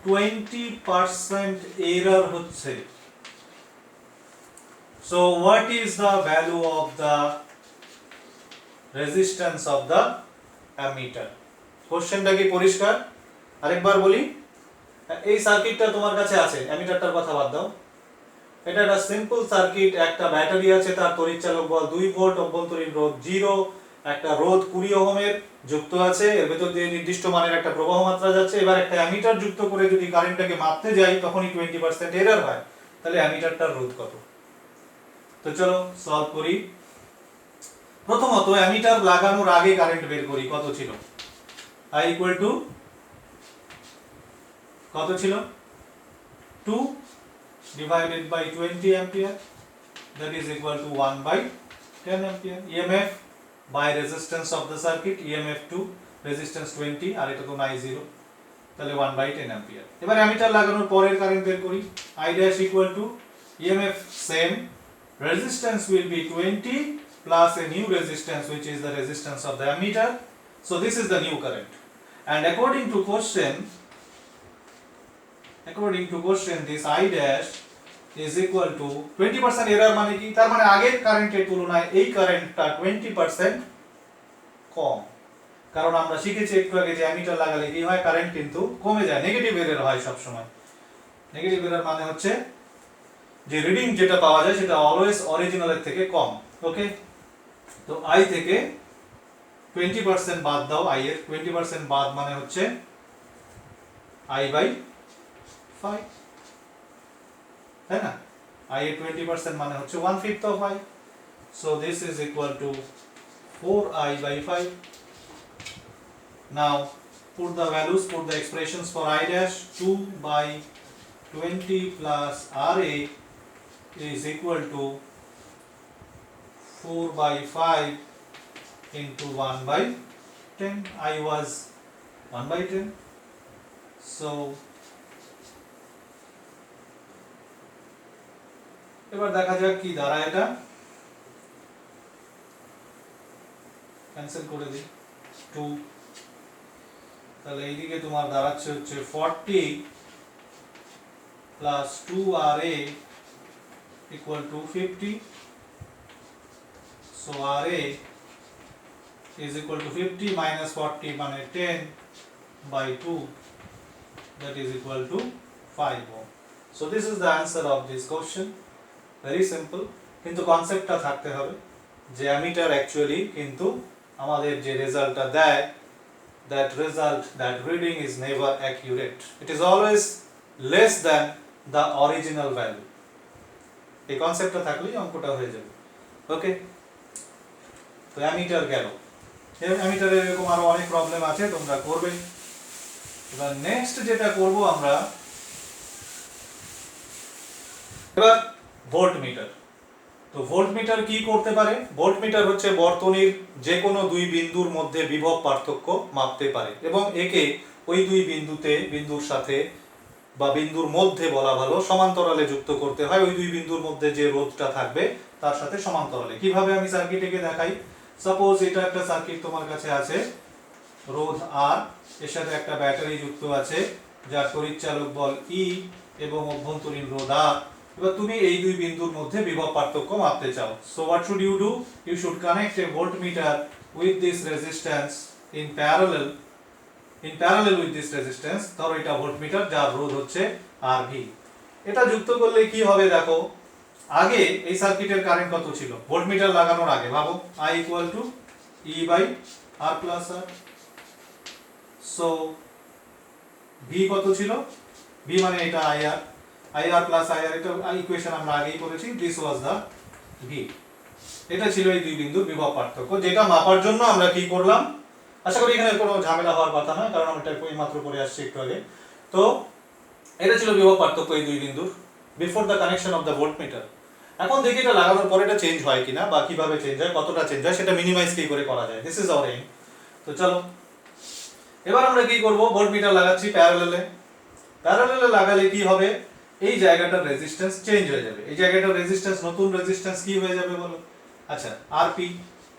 20% এরর হচ্ছে। So what is the value of the resistance of the ammeter? কোশ্চেনটা কি পরিষ্কার? আরেকবার বলি, এই সার্কিটটা তোমার কাছে আছে, অ্যামিটারটার কথা বাদ দাও, এটা একটা সিম্পল সার্কিট, একটা ব্যাটারি আছে, তার তড়িৎচালক বল 2 ভোল্ট, অভ্যন্তরীণ রোধ 0, একটা রোধ 20 ওহমের যুক্ত আছে, এর ভেতর দিয়ে নির্দিষ্ট মানের একটা প্রবাহ মাত্রা যাচ্ছে। এবার একটা অ্যামিটার যুক্ত করে যদি কারেন্টটাকে মাপতে যাই তখনই 20% এরর হয়, তাহলে অ্যামিটারটার রোধ কত? তো চলো সলভ করি। প্রথমত অ্যামিটার লাগানোর আগে কারেন্ট বের করি, কত ছিল, I equal to কত ছিল, 2 divided by 20 ampere, that is equal to 1 by 10 ampere। EMF by resistance of the circuit, EMF 2, resistance 20, আর এটা তো নাই 0, তাহলে 1 by 10 ampere। এবার অ্যামিটার লাগানোর পরের কারেন্ট বের করি, I dash equal to EMF same, resistance will be 20 plus a new resistance which is the resistance of the ammeter, so this is the new current। And according to question this I dash is equal to 20% error মানে কি, তার মানে আগের কারেন্টের তুলনায় এই কারেন্টটা 20% কম। কারণ আমরা শিখেছি একটু আগে যে অ্যামিটার লাগালে কি হয়, কারেন্ট কিন্তু কমে যায়, নেগেটিভ এরর হয় সব সময়। নেগেটিভ এরর মানে হচ্ছে যে রিডিং যেটা পাওয়া যায় সেটা অলওয়েজ অরিজিনালের থেকে কম। ওকে, তো আই থেকে 20% বাদ দাও, আই এর 20% বাদ মানে হচ্ছে আই বাই 5, তাই না? আই এর 20% মানে হচ্ছে 1/5 of I, so this is equal to 4I by 5। Now put the values, put the expressions for I dash, 2 by 20 plus RA is equal to 4 by 5 into 1 by 10, I was 1 by 10, so এবার দেখা যাক কি দাঁড়ায়, এটা ক্যান্সেল করে দিই 2, তাহলে এইদিকে তোমার দাঁড়াচ্ছে হচ্ছে 40 plus 2RA equal to 50, so RA is equal to 50 minus 40 মানে 10 by 2, that is equal to 5 ohm। So this is the answer of this question, very simple, কিন্তু কনসেপ্টটা থাকতে হবে। যে অ্যামিটার অ্যাকচুয়ালি কিন্তু আমাদের যে রেজাল্টটা দেয়, that reading is never accurate. It is always less than the original value. এই কনসেপ্টটা থাকলেই অঙ্কটা হয়ে যাবে। ওকে, তো অ্যামিটার গেল। অ্যামিটারের এরকম আরো অনেক প্রবলেম আছে, তোমরা করবে। এবার নেক্সট যেটা করব আমরা, এবার ভোল্টমিটার। তো ভোল্টমিটার কি করতে পারে? ভোল্টমিটার হচ্ছে বর্তনীর যে কোনো দুই বিন্দুর মধ্যে বিভব পার্থক্য মাপতে পারে এবং একে ওই দুই বিন্দুর সাথে বা বিন্দুর মধ্যে বলা ভালো সমান্তরালে যুক্ত করতে হয়। ওই দুই বিন্দুর মধ্যে যে রোধটা থাকবে তার সাথে সমান্তরালে। কিভাবে আমি সার্কিটে দেখাই? সাপোজ এটা একটা সার্কিট তোমার কাছে আছে, রোধ আর, এর সাথে একটা ব্যাটারি যুক্ত আছে যার তড়িৎচালক বল ই এবং অভ্যন্তরীণ রোধ আর। এবার তুমি এই দুই বিন্দুর মধ্যে বিভব পার্থক্য মাপতে চাও। So what should you do? You should connect a voltmeter with this resistance in parallel with this resistance. ধরো এটা ভোল্টমিটার যার রোধ হচ্ছে আরভি। এটা যুক্ত করলে কি হবে দেখো, আগে এই সার্কিটের কারেন্ট কত ছিল ভোল্টমিটার লাগানোর আগে? ভাবো, I equal to E by R plus R. So V কত ছিল? V মানে এটা IR plus IR, এটা ইকুয়েশন আমরা আগেই করেছি। This was the V। এটা ছিল এই দুই বিন্দুর বিভব পার্থক্য, যেটা মাপার জন্য আমরা কি করলাম? আশা করি এখানে কোনো ঝামেলা হওয়ার কথা নয়, কারণ আমি এটা মাত্র করে আসছি একটু আগে। তো এটা ছিল বিভব পার্থক্য এই দুই বিন্দুর before the connection of the voltmeter. এখন দেখি এটা লাগানোর পরে এটা চেঞ্জ হয় কিনা, বা কিভাবে চেঞ্জ হয়, কতটা চেঞ্জ হয়, সেটা মিনিমাইজ কি করে করা যায়। This is our aim. তো চলো এবার আমরা কি করব, ভোল্টমিটার লাগাচ্ছি প্যারালালে লাগালে কি হবে, এই জায়গাটার রেজিস্ট্যান্স চেঞ্জ হয়ে যাবে। এই জায়গাটার রেজিস্ট্যান্স, নতুন রেজিস্ট্যান্স কি হয়ে যাবে বলো? আচ্ছা, আরপি,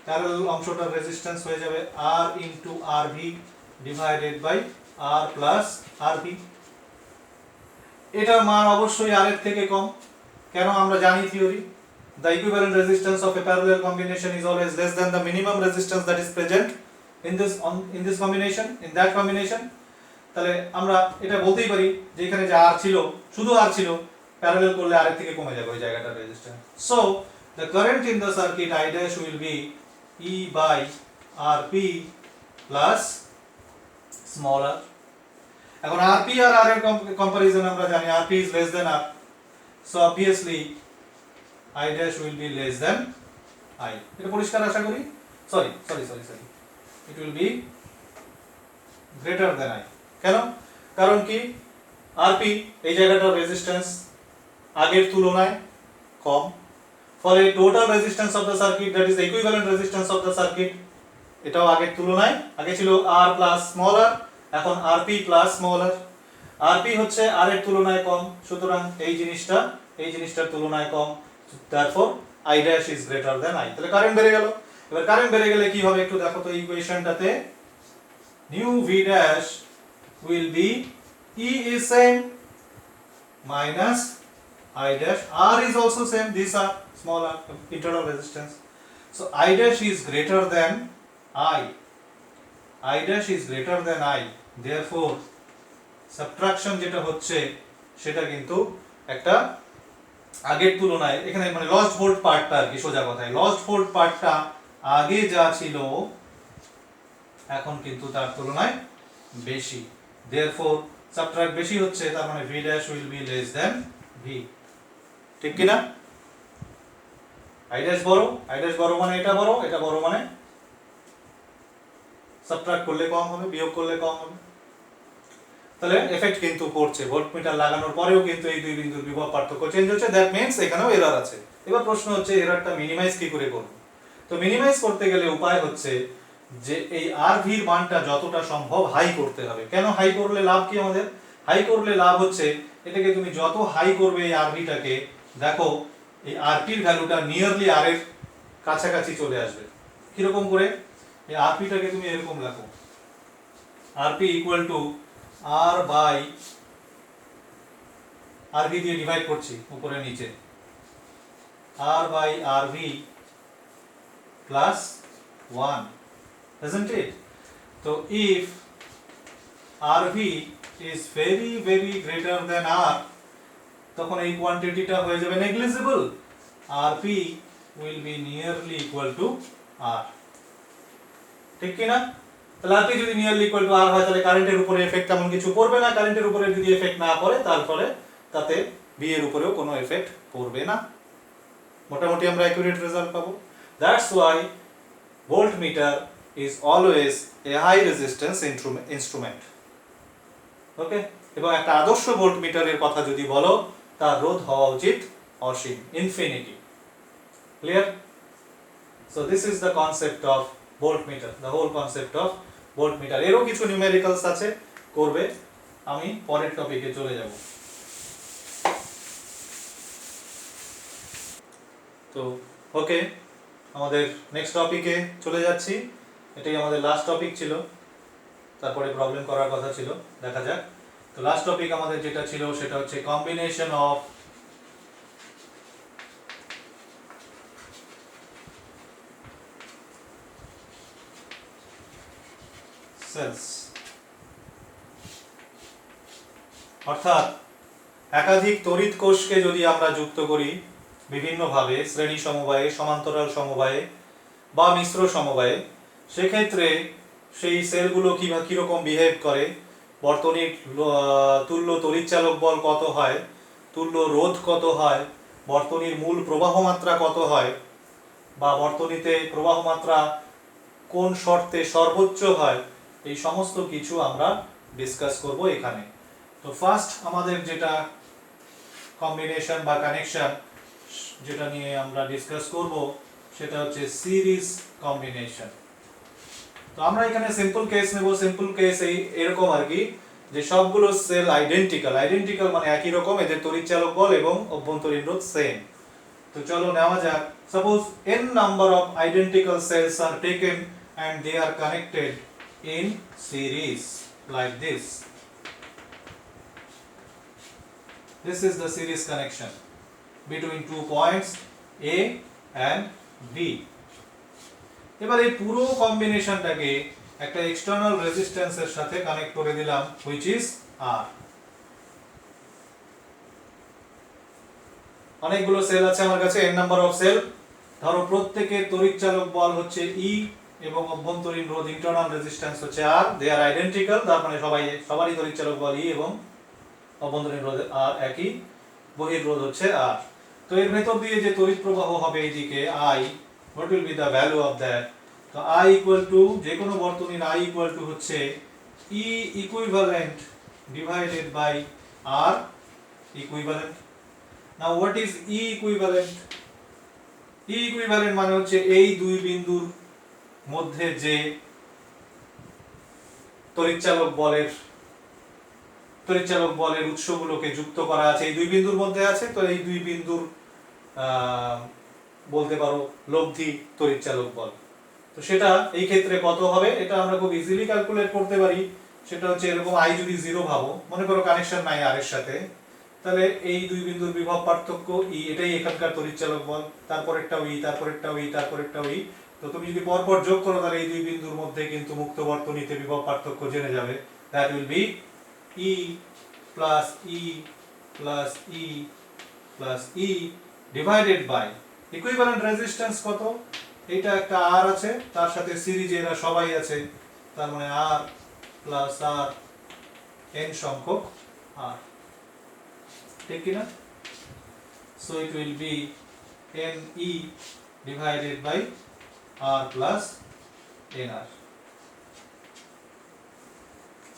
প্যারালাল অংশটার রেজিস্ট্যান্স হয়ে যাবে R into RV divided by R plus RV. এটার মান অবশ্যই আর এর থেকে কম, কেন? আমরা জানি theory, the equivalent resistance of a parallel combination is always less than the minimum resistance that is present in this combination, in that combination. তাহলে আমরা এটা বলতেই পারি যে এখানে যে আর ছিল, শুধু আর ছিল, প্যারালাল করলে আর এর থেকে কমে যাবে ওই জায়গাটার resistance. So the current in the circuit I dash will be E by RP plus small r. এখন RP আর R এর কম্পারিজন আমরা জানি RP is less than R, so obviously I dash will be less than I. এটা পরিষ্কার আশা করি? Sorry, it will be greater than I. কেন? কারণ কি, RP এই জায়গাটার রেজিস্ট্যান্স আগের তুলনায় কম, ফলে total resistance of the circuit, that is the equivalent resistance of the circuit, এটাও আগের তুলনায়, আগে ছিল R প্লাস স্মল r, এখন RP plus small r। RP হচ্ছে R এর তুলনায় কম, সুতরাং এই জিনিসটার তুলনায় কম, therefore I dash is greater than I। তাহলে কারেন্ট বেড়ে গেল। এবার কারেন্ট বেড়ে গেলে কি হবে একটু দেখো তো ইকুয়েশনটাতে, new V dash will be E is same minus I dash, R is also same, these are small r, internal resistance, so I dash is greater than I dash is greater than I, therefore subtraction যেটা হচ্ছে সেটা কিন্তু একটা আগের তুলনায়, এখানে মানে লস্ট ভোল্ট পার্টটা আর কি, সোজা কথায় লস্ট ভোল্ট পার্টটা আগে যা ছিল এখন কিন্তু তার তুলনায় বেশি, therefore সাবট্রাক্ট বেশি হচ্ছে, তার মানে V dash will be less than V। ঠিক কি না? I dash বড় মানে এটা বড় মানে সাবট্রাক্ট করলে কম হবে, বিয়োগ করলে কম হবে। তাহলে এফেক্ট কিন্তু পড়ছে, ভোল্টমিটার লাগানোর পরেও কিন্তু এই দুই বিন্দুর বিভব পার্থক্য চেঞ্জ হচ্ছে, দ্যাট মিন্স এখানেও এরর আছে। এবার প্রশ্ন হচ্ছে এররটা মিনিমাইজ কি করে করব? তো মিনিমাইজ করতে গেলে উপায় হচ্ছে যে এই RV এর মানটা যতটা সম্ভব হাই করতে হবে। কেন হাই করলে লাভ কি আমাদের? হাই করলে লাভ হচ্ছে এটাকে তুমি যত হাই করবে এই RV টাকে, দেখো এই RP এর ভ্যালুটা নিয়ারলি R এর কাছাকাছি চলে আসবে। কি রকম করে? এই RP টাকে তুমি এরকম লেখো, RP equal to R by RV দিয়ে ডিভাইড করছি উপরে নিচে, R by RV plus 1, isn't it? So if RV is very very greater than R, তখন এই কোয়ান্টিটিটা হয়ে যাবে negligible. RP will be nearly equal to R, ঠিক কি না? তাহলে আর যদি নিয়ারলি ইকুয়াল টু আর হয় তাহলে কারেন্টের উপরে এফেক্ট তেমন কিছু পড়বে না, কারেন্টের উপরে যদি এফেক্ট না পড়ে তারপরে তাতে বি এর উপরেও কোনো এফেক্ট পড়বে না, মোটামুটি আমরা অ্যাকুরেট রেজাল্ট পাবো। That's why voltmeter is always a high resistance instrument. Okay, এবং একটা আদর্শ ভোল্টমিটারের কথা যদি বলো তার রোধ হওয়া উচিত অসীম, infinity. Clear? So this is the concept of voltmeter, the whole concept of voltmeter. এরও কিছু নিউমেরিক্যালস আছে, করবে, আমি পরের টপিকে চলে যাব। তো ওকে, আমাদের নেক্সট টপিকে চলে যাচ্ছি। এটাই আমাদের লাস্ট টপিক ছিল, তারপরে প্রবলেম করার কথা ছিল, দেখা যাক। তো লাস্ট টপিক আমাদের যেটা ছিল সেটা হচ্ছে কম্বিনেশন অফ সেলস, অর্থাৎ একাধিক তড়িৎ কোষকে যদি আমরা যুক্ত করি বিভিন্নভাবে, শ্রেণী সমবায়ে, সমান্তরাল সমবায়ে বা মিশ্র সমবায়ে, সেক্ষেত্রে সেই সেলগুলো কীরকম বিহেভ করে, বর্তনীর তুল্য তড়িৎচালক বল কত হয়, তুল্য রোধ কত হয়, বর্তনীর মূল প্রবাহ মাত্রা কত হয়, বা বর্তনীতে প্রবাহ মাত্রা কোন শর্তে সর্বোচ্চ হয়, এই সমস্ত কিছু আমরা ডিসকাস করব এখানে। তো ফার্স্ট আমাদের যেটা কম্বিনেশন বা কানেকশন যেটা নিয়ে আমরা ডিসকাস করব সেটা হচ্ছে সিরিজ কম্বিনেশন। তো আমরা এখানে সিম্পল কেস নেব। সিম্পল কেস এরকম আর কি, যে সবগুলো সেল আইডেন্টিক্যাল মানে একই রকম, এদের তড়িৎচালক বল এবং অভ্যন্তরীণ রোধ সেম। তো চলো নেওয়া যাক। Suppose n number of identical cells are taken and they are connected in series like this. This is the series connection between two points A and B. এবার এই পুরো কম্বিনেশনটাকে একটা এক্সটার্নাল রেজিস্ট্যান্সের সাথে কানেক্ট করে দিলাম, which is R. অনেকগুলো সেল আছে আমার কাছে, n নাম্বার অফ সেল। ধরো প্রত্যেকের তড়িৎচালক বল হচ্ছে E এবং অভ্যন্তরীণ রোধ ইন্টারনাল রেজিস্ট্যান্স হচ্ছে R, দে আর আইডেন্টিক্যাল, তার মানে সবারই তড়িৎচালক বল E এবং অভ্যন্তরীণ রোধ R একই, বহির রোধ হচ্ছে R। তো এর ভেতর দিয়ে যে তড়িৎ প্রবাহ হবে এইদিকে I, what will be the value of that? তো I equal to, যে কোনো বর্তনীর I equal to হচ্ছে E equivalent divided by R equivalent. Now what is E equivalent? E equivalent মানে হচ্ছে এই দুই বিন্দুর মধ্যে যে তড়িৎচালক বলের উৎসগুলোকে যুক্ত করা আছে, এই দুই বিন্দুর মধ্যে আছে, তো এই দুই বিন্দুর বলতে পারো লব্ধি তড়িৎচালক বল। তো সেটা এই ক্ষেত্রে কত হবে এটা আমরা খুব ইজিলি ক্যালকুলেট করতে পারি। সেটা হচ্ছে এরকম, I যদি 0 ভাবো, মনে করো কানেকশন নাই আর এর সাথে, তাহলে এই দুই বিন্দুর বিভব পার্থক্য E, এটাই এখানকার তড়িৎচালক বল, তারপরেরটাও E, তারপরেরটাও E, তারপরেরটাও E। তো তুমি যদি পরপর যোগ করো তাহলে এই দুই বিন্দুর মধ্যে কিন্তু মুক্ত বর্তনীতে বিভব পার্থক্য জেনে যাবে। That will be E plus E plus E plus E divided by equivalent resistance কত, এটা একটা R আছে, তার সাথে সিরিজে এরা সবাই আছে, তার মানে R plus R n সংখ্যক R, ঠিক কি না? So it will be NE divided by R plus NR.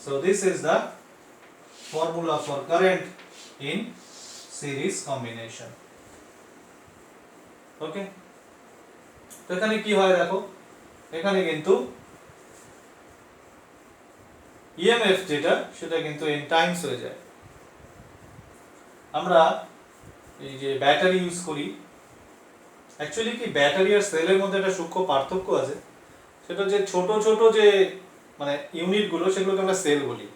So this is the formula for current in series combination. Okay? তো এখানে কি হয় দেখো, এখানে কিন্তু EMF যেটা সেটা কিন্তু n টাইমস হয়ে যায়। আমরা এই যে ব্যাটারি ইউজ করি, অ্যাকচুয়ালি কি ব্যাটারি আর সেলের মধ্যে একটা সূক্ষ্ম পার্থক্য আছে, সেটা যে ছোট ছোট যে মানে ইউনিটগুলো সেগুলোকে আমরা সেল বলি।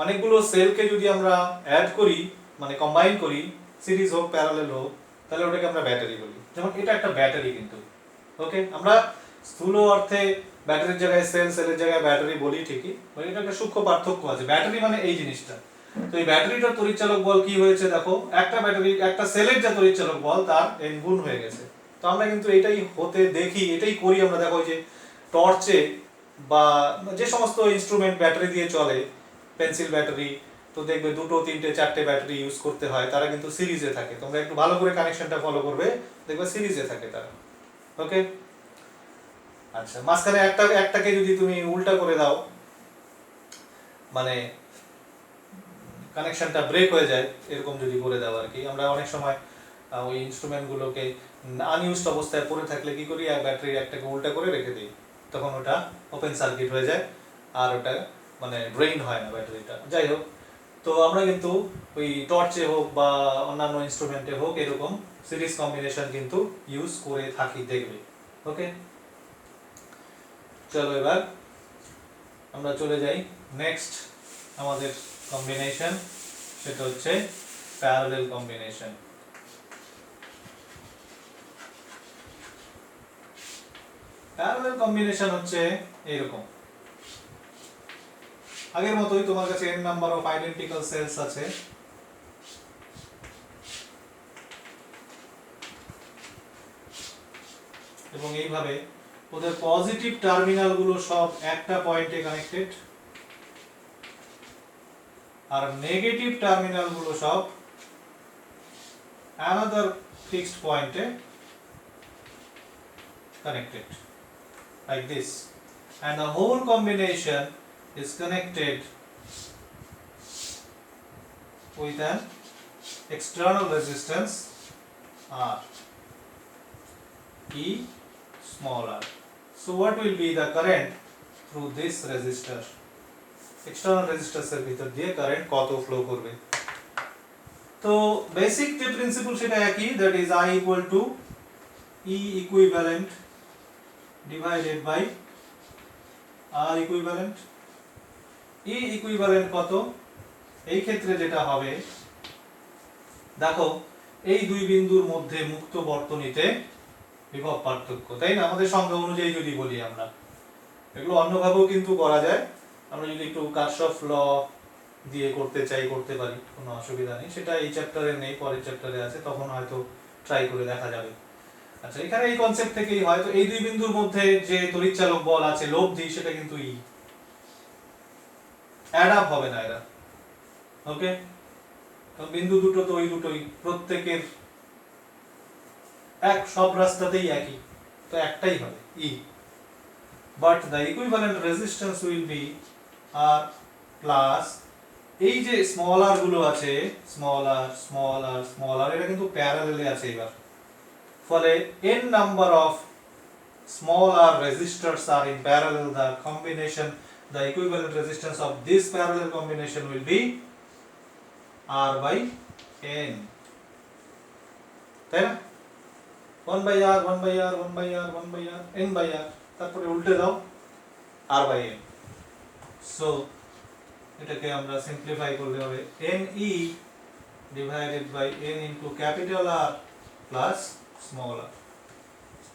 অনেকগুলো সেলকে যদি আমরা অ্যাড করি মানে কম্বাইন করি, সিরিজ হোক প্যারালাল হোক, তাহলে ওটাকে আমরা ব্যাটারি বলি। যেমন এটা একটা ব্যাটারি কিন্তু, ওকে, আমরা স্থূল অর্থে ব্যাটারির জায়গায় সেল, সেলের জায়গায় ব্যাটারি বলি ঠিকই, এটা একটা সূক্ষ্ম পার্থক্য আছে। ব্যাটারি মানে এই জিনিসটা। তো এই ব্যাটারিটার তড়িৎচালক বল কি হয়েছে দেখো, একটা ব্যাটারি একটা সেলের যা তড়িৎচালক বল তার n গুণ হয়ে গেছে, তো আমরা কিন্তু এটাই হতে দেখি, এটাই করি আমরা। দেখো যে টর্চে বা যে সমস্ত ইনস্ট্রুমেন্ট ব্যাটারি দিয়ে চলে, পেন্সিল ব্যাটারি, তো দেখবে 2, 3, 4টে ব্যাটারি ইউজ করতে হয়, তারা কিন্তু সিরিজে থাকে। তোমরা একটু ভালো করে কানেকশনটা ফলো করবে, দেখবে সিরিজে থাকে তারা। ওকে, আচ্ছা, মাঝখানে একটাকে যদি তুমি উল্টা করে দাও, মানে কানেকশনটা ব্রেক হয়ে যায়, এরকম যদি করে দাও আর কি। আমরা অনেক সময় ওই ইনস্ট্রুমেন্টগুলোকে আনইউজড অবস্থায় পড়ে থাকলে কি করি, ব্যাটারি একটাকে উল্টা করে রেখে দিই, তখন ওটা ওপেন সার্কিট হয়ে যায় আর ওটা মানে ড্রেইন হয় না ব্যাটারিটা। যাই হোক, তো আমরা কিন্তু ওই টর্চে হোক বা অন্যান্য ইনস্ট্রুমেন্টে হোক এরকম সিরিজ কম্বিনেশন কিন্তু ইউজ করে থাকি, দেখবে। ওকে, চলো এবার আমরা চলে যাই নেক্সট আমাদের কম্বিনেশন, সেটা হচ্ছে প্যারালাল কম্বিনেশন। প্যারালাল কম্বিনেশন হচ্ছে এরকম, আগের মতোই তোমার কাছে n number of identical cells আছে, এবং এইভাবে ওদের পজিটিভ টার্মিনাল গুলো সব একটা পয়েন্টে কানেক্টেড, আর নেগেটিভ টার্মিনাল গুলো সব another fixed point connected like this, and the whole combination is connected with an external resistance R, E small r. So what will be the current through this resistor? External resistance এর ভিতর দিয়ে কারেন্ট কত ফ্লো করবে? তো বেসিক যে প্রিন্সিপল সেটা একই, that is I equal to E equivalent divided by R equivalent. E equivalent কত? এই ক্ষেত্রে যেটা হবে, দেখো এই দুই বিন্দুর মধ্যে মুক্ত বর্তনীতে বিভব পার্থক্য, তাই না? আমাদের সংজ্ঞা অনুযায়ী যদি বলি আমরা, এগুলো অন্যভাবেও কিন্তু করা যায়। আমরা যদি একটু কারশফ ল দিয়ে করতে চাই, করতে পারি, কোনো অসুবিধা নেই। সেটা এই চ্যাপ্টারে নেই, পরের চ্যাপ্টারে আছে, তখন হয়তো ট্রাই করে দেখা যাবে। আচ্ছা, এখানে এই কনসেপ্ট থেকেই হয়, তো এই দুই বিন্দুর মধ্যে যে তড়িৎচালক বল আছে লব্ধি, সেটা কিন্তু ই, অ্যাড আপ হবে না এরা। ওকে, কারণ বিন্দু দুটো তো ওই দুটোই, প্রত্যেকের এক, সব রাস্তাতেই একই, তো একটাই হবে E. But the equivalent resistance will be R plus এই যে স্মল আর গুলো আছে, small r small r small r, এটা কিন্তু প্যারালালে আছে এবার, ফলে n number of small r resistors are in parallel. The combination, the equivalent resistance of this parallel combination will be r by n, তাই না? 1 by r, 1 by r, 1 by r, 1 by r, n by r, তারপরে উল্টে দাও r by n। সো এটাকে আমরা সিম্পলিফাই করলে হবে ne divided by n into capital R plus small r.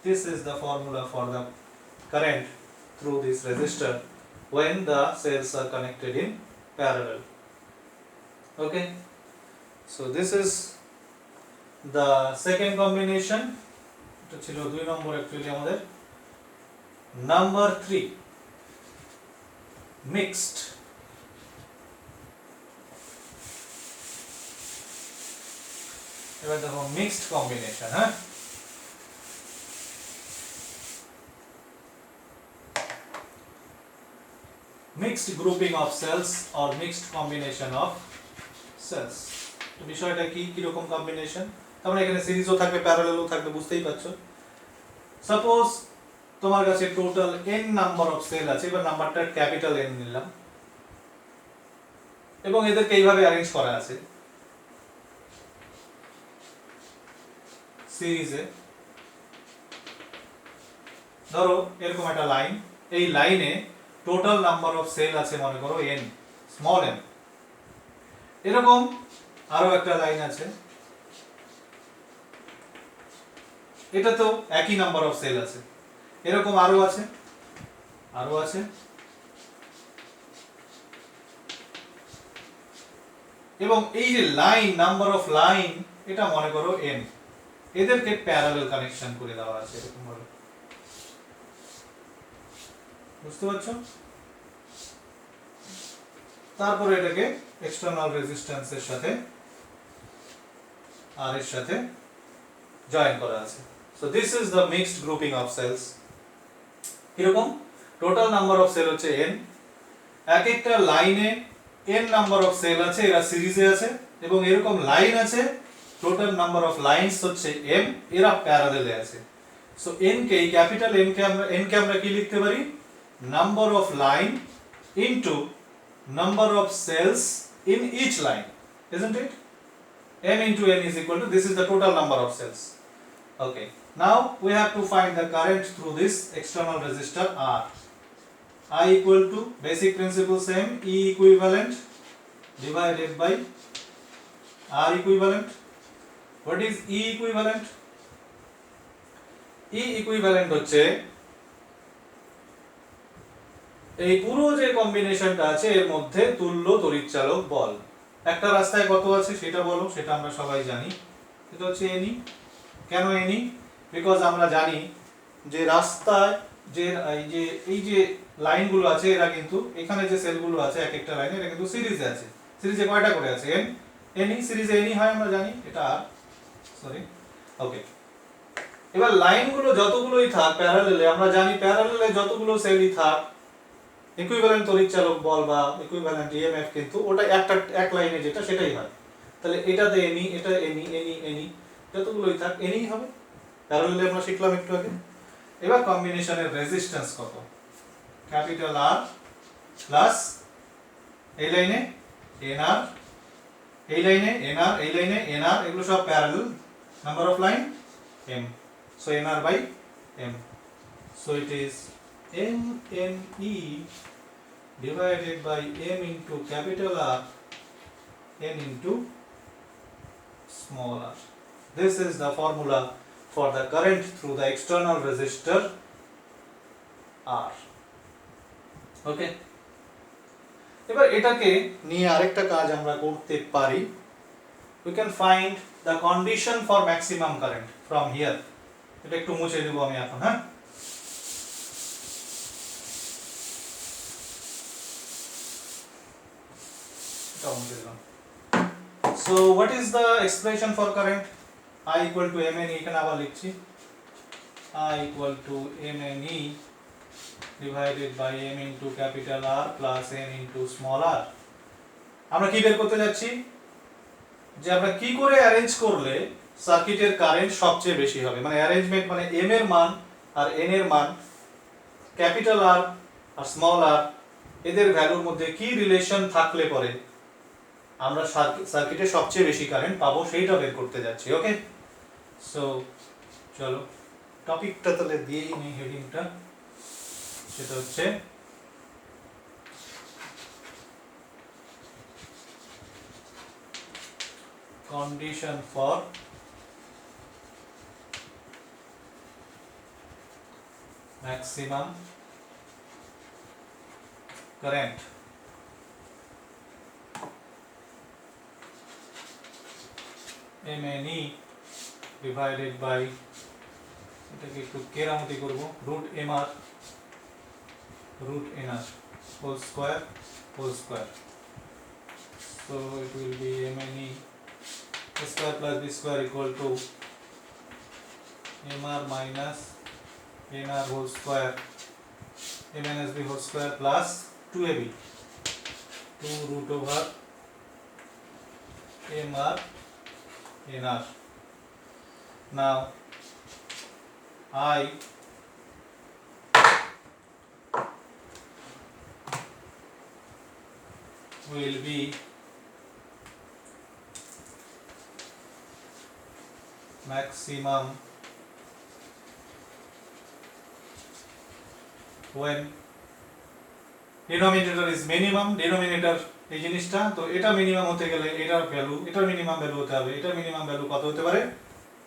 This is the formula for the current through this resistor when the cells are connected in parallel. Okay, so this is the second combination. এটা ছিল 2 নম্বর অ্যাকচুয়ালি আমাদের। Number 3, mixed. এবার দেখো মিক্সড কম্বিনেশন, হ্যাঁ, mixed grouping of cells or mixed combination of cells. তো বিষয়টা কি, কি রকম কম্বিনেশন? তার এখানে সিরিজও থাকবে, প্যারালালও থাকবে, বুঝতেই পারছো। সাপোজ তোমার কাছে total n number of cell আছে, এবার নাম্বারটা ক্যাপিটাল N নিলাম, এবং এদেরকে এইভাবে অ্যারেঞ্জ করা আছে সিরিজে। ধরো এরকম একটা লাইন, এই লাইনে টোটাল নাম্বার অফ সেল আছে মনে করো n, স্মল n। এরকম আরো একটা লাইন আছে, এটা তো একই নাম্বার অফ সেল আছে, এরকম আরো আছে, আরো আছে, এবং এই যে লাইন, নাম্বার অফ লাইন, এটা মনে করো n। এদেরকে প্যারালাল কানেকশন করে দেওয়া আছে এরকম ভাবে, বুঝতে পারছো? তারপরে এটাকে এক্সটার্নাল রেজিস্ট্যান্সের সাথে আর এর সাথে জয়েন করা আছে। So this is the mixed grouping of cells. এরকম টোটাল নাম্বার অফ সেল হচ্ছে n, এক একটা লাইনে n নাম্বার অফ সেল আছে, এরা সিরিজে আছে, এবং এরকম লাইন আছে, টোটাল নাম্বার অফ লাইনস হচ্ছে m, এরা প্যারালালে আছে। সো n কে, ক্যাপিটাল n কে আমরা কি লিখতে পারি? Number of line into number of cells in each line, isn't it? M into n is equal to, this is the total number of cells. Okay, now we have to find the current through this external resistor R. I equal to, basic principle same, E equivalent divided by R equivalent. What is E equivalent? E equivalent হচ্ছে এই পুরো যে কম্বিনেশনটা আছে এর মধ্যে তুল্য তড়িৎচালক বল। একটা রাস্তায় কত আছে সেটা বলো, সেটা আমরা সবাই জানি, এটা হচ্ছে এনই। কেন এনই? বিকজ আমরা জানি যে রাস্তায় যে এই যে লাইনগুলো আছে এরা কিন্তু, এখানে যে সেলগুলো আছে এক একটা লাইনে, এরা কিন্তু সিরিজে আছে। সিরিজে কয়টা করে আছে? এন, এনই, সিরিজে এনই হয়, আমরা জানি এটা আর, সরি, ওকে। এবার লাইনগুলো যতগুলোই থাক প্যারালালে, আমরা জানি প্যারালালে যতগুলো সেলই থাক, ইকুইভ্যালেন্ট তড়িৎচালক বল বা ইকুইভ্যালেন্ট ইএমএফ কিন্তু ওটা একটা এক লাইনে যেটা সেটাই হয়। তাহলে এটাতে এনি, এটা এনি, এনি, এনি, যতগুলোই থাক এনিই হবে। প্যারালালে আমরা শিখলাম একটু আগে। এবার কম্বিনেশনের রেজিস্ট্যান্স কত? ক্যাপিটাল আর প্লাস এই লাইনে এনআর, এই লাইনে এনআর, এই লাইনে এনআর, এগুলো সব parallel, number of line M, so NR by M, so it is MNE divided by M into capital R N into small r. This is the formula for the current through the external resistor R. Okay. এবার এটাকে নিয়ে আরেকটা কাজ আমরা করতে পারি। We can find the condition for maximum current from here. এটা একটু মুছে দেব আমি এখন, হ্যাঁ? So what is the expression for current? I equal to MNE, এখানে আবার লিখছি, I equal to MNE divided by M into capital R plus N into small r. আমরা কি বের করতে যাচ্ছি? যে আমরা কি করে অ্যারেঞ্জ করলে সার্কিটের কারেন্ট সবচেয়ে বেশি হবে, মানে অ্যারেঞ্জমেন্ট, মানে M এর মান আর N এর মান, ক্যাপিটাল R আর স্মল r, এদের ভ্যালুর মধ্যে কি রিলেশন থাকলে পরে আমরা সার্কিটে সবচেয়ে বেশি কারেন্ট পাবো সেইটা বের করতে যাচ্ছি। ওকে, সো চলো টপিকটা তাহলে দিয়েই নেই, হেডিংটা সেটা হচ্ছে condition for maximum current. MNE divided by, এটাকে একটু কেরামতি করব, root MR root NR whole square whole square. So it will be MNE a square plus b square equal to MR minus NR whole square M minus b whole square plus 2AB, 2 root over MR NR. Now I will be maximum when denominator is minimum, denominator এই জিনিসটা, তো এটা মিনিমাম হতে গেলে এটার ভ্যালু, এটার মিনিমাম ভ্যালু হতে হবে, এটার মিনিমাম ভ্যালু কত হতে পারে?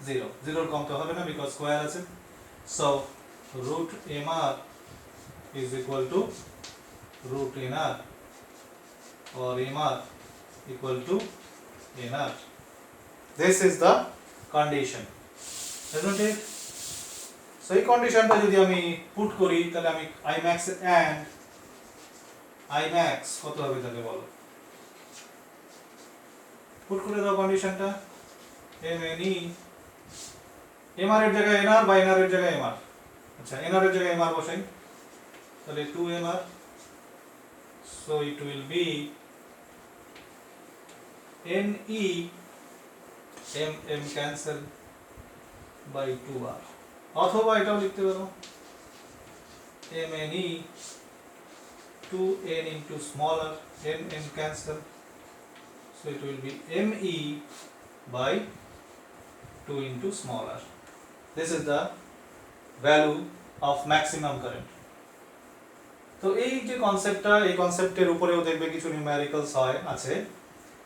0, 0 কম তো হবে না বিকজ স্কয়ার আছে। So root MR is equal to root NR or MR equal to NR. This is the condition. isn't it? So এই কন্ডিশনটা যদি আমি পুট করি তাহলে আমি imax and imax কত হবে তাহলে বলো, পুট করে দাও কন্ডিশনটা। mne mr এর জায়গায় nr বা nr এর জায়গায় mr, আচ্ছা nr এর জায়গায় mr বসাই তাহলে 2mr, so it will be ne m cancel by 2r, অথবা এটাও লিখতে পারো mne 2n into smaller m cancel, so it will be me by 2 into smaller. This is the value of maximum current. তো এই যে কনসেপ্টটা, এই কনসেপ্টের উপরেও দেখবে কিছু নিউমেরিক্যালস হয় আছে,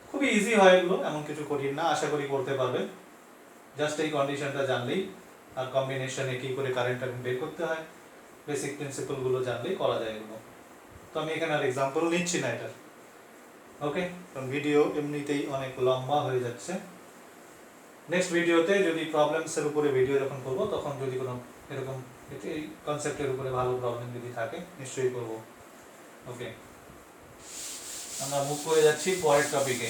খুবই ইজি হয় এগুলো, এমন কিছু কঠিন না, আশা করি করতে পারবে। জাস্ট এই কন্ডিশনটা জানলেই আর কম্বিনেশনে কি করে কারেন্ট বের করতে হয়, বেসিক প্রিন্সিপালগুলো জানলেই করা যায় এগুলো। তো আমি এখানে আর এক্সাম্পল নিচ্ছি না এটা, ওকে, কারণ ভিডিও এমনিতেই অনেক লম্বা হয়ে যাচ্ছে। নেক্সট ভিডিওতে যদি প্রবলেমসের উপরে ভিডিও যখন করবো তখন যদি কোনো এরকম এই কনসেপ্টের উপরে ভালো প্রবলেম যদি থাকে নিশ্চয়ই করব। ওকে, আমরা মুভ করে যাচ্ছি পরের টপিকে।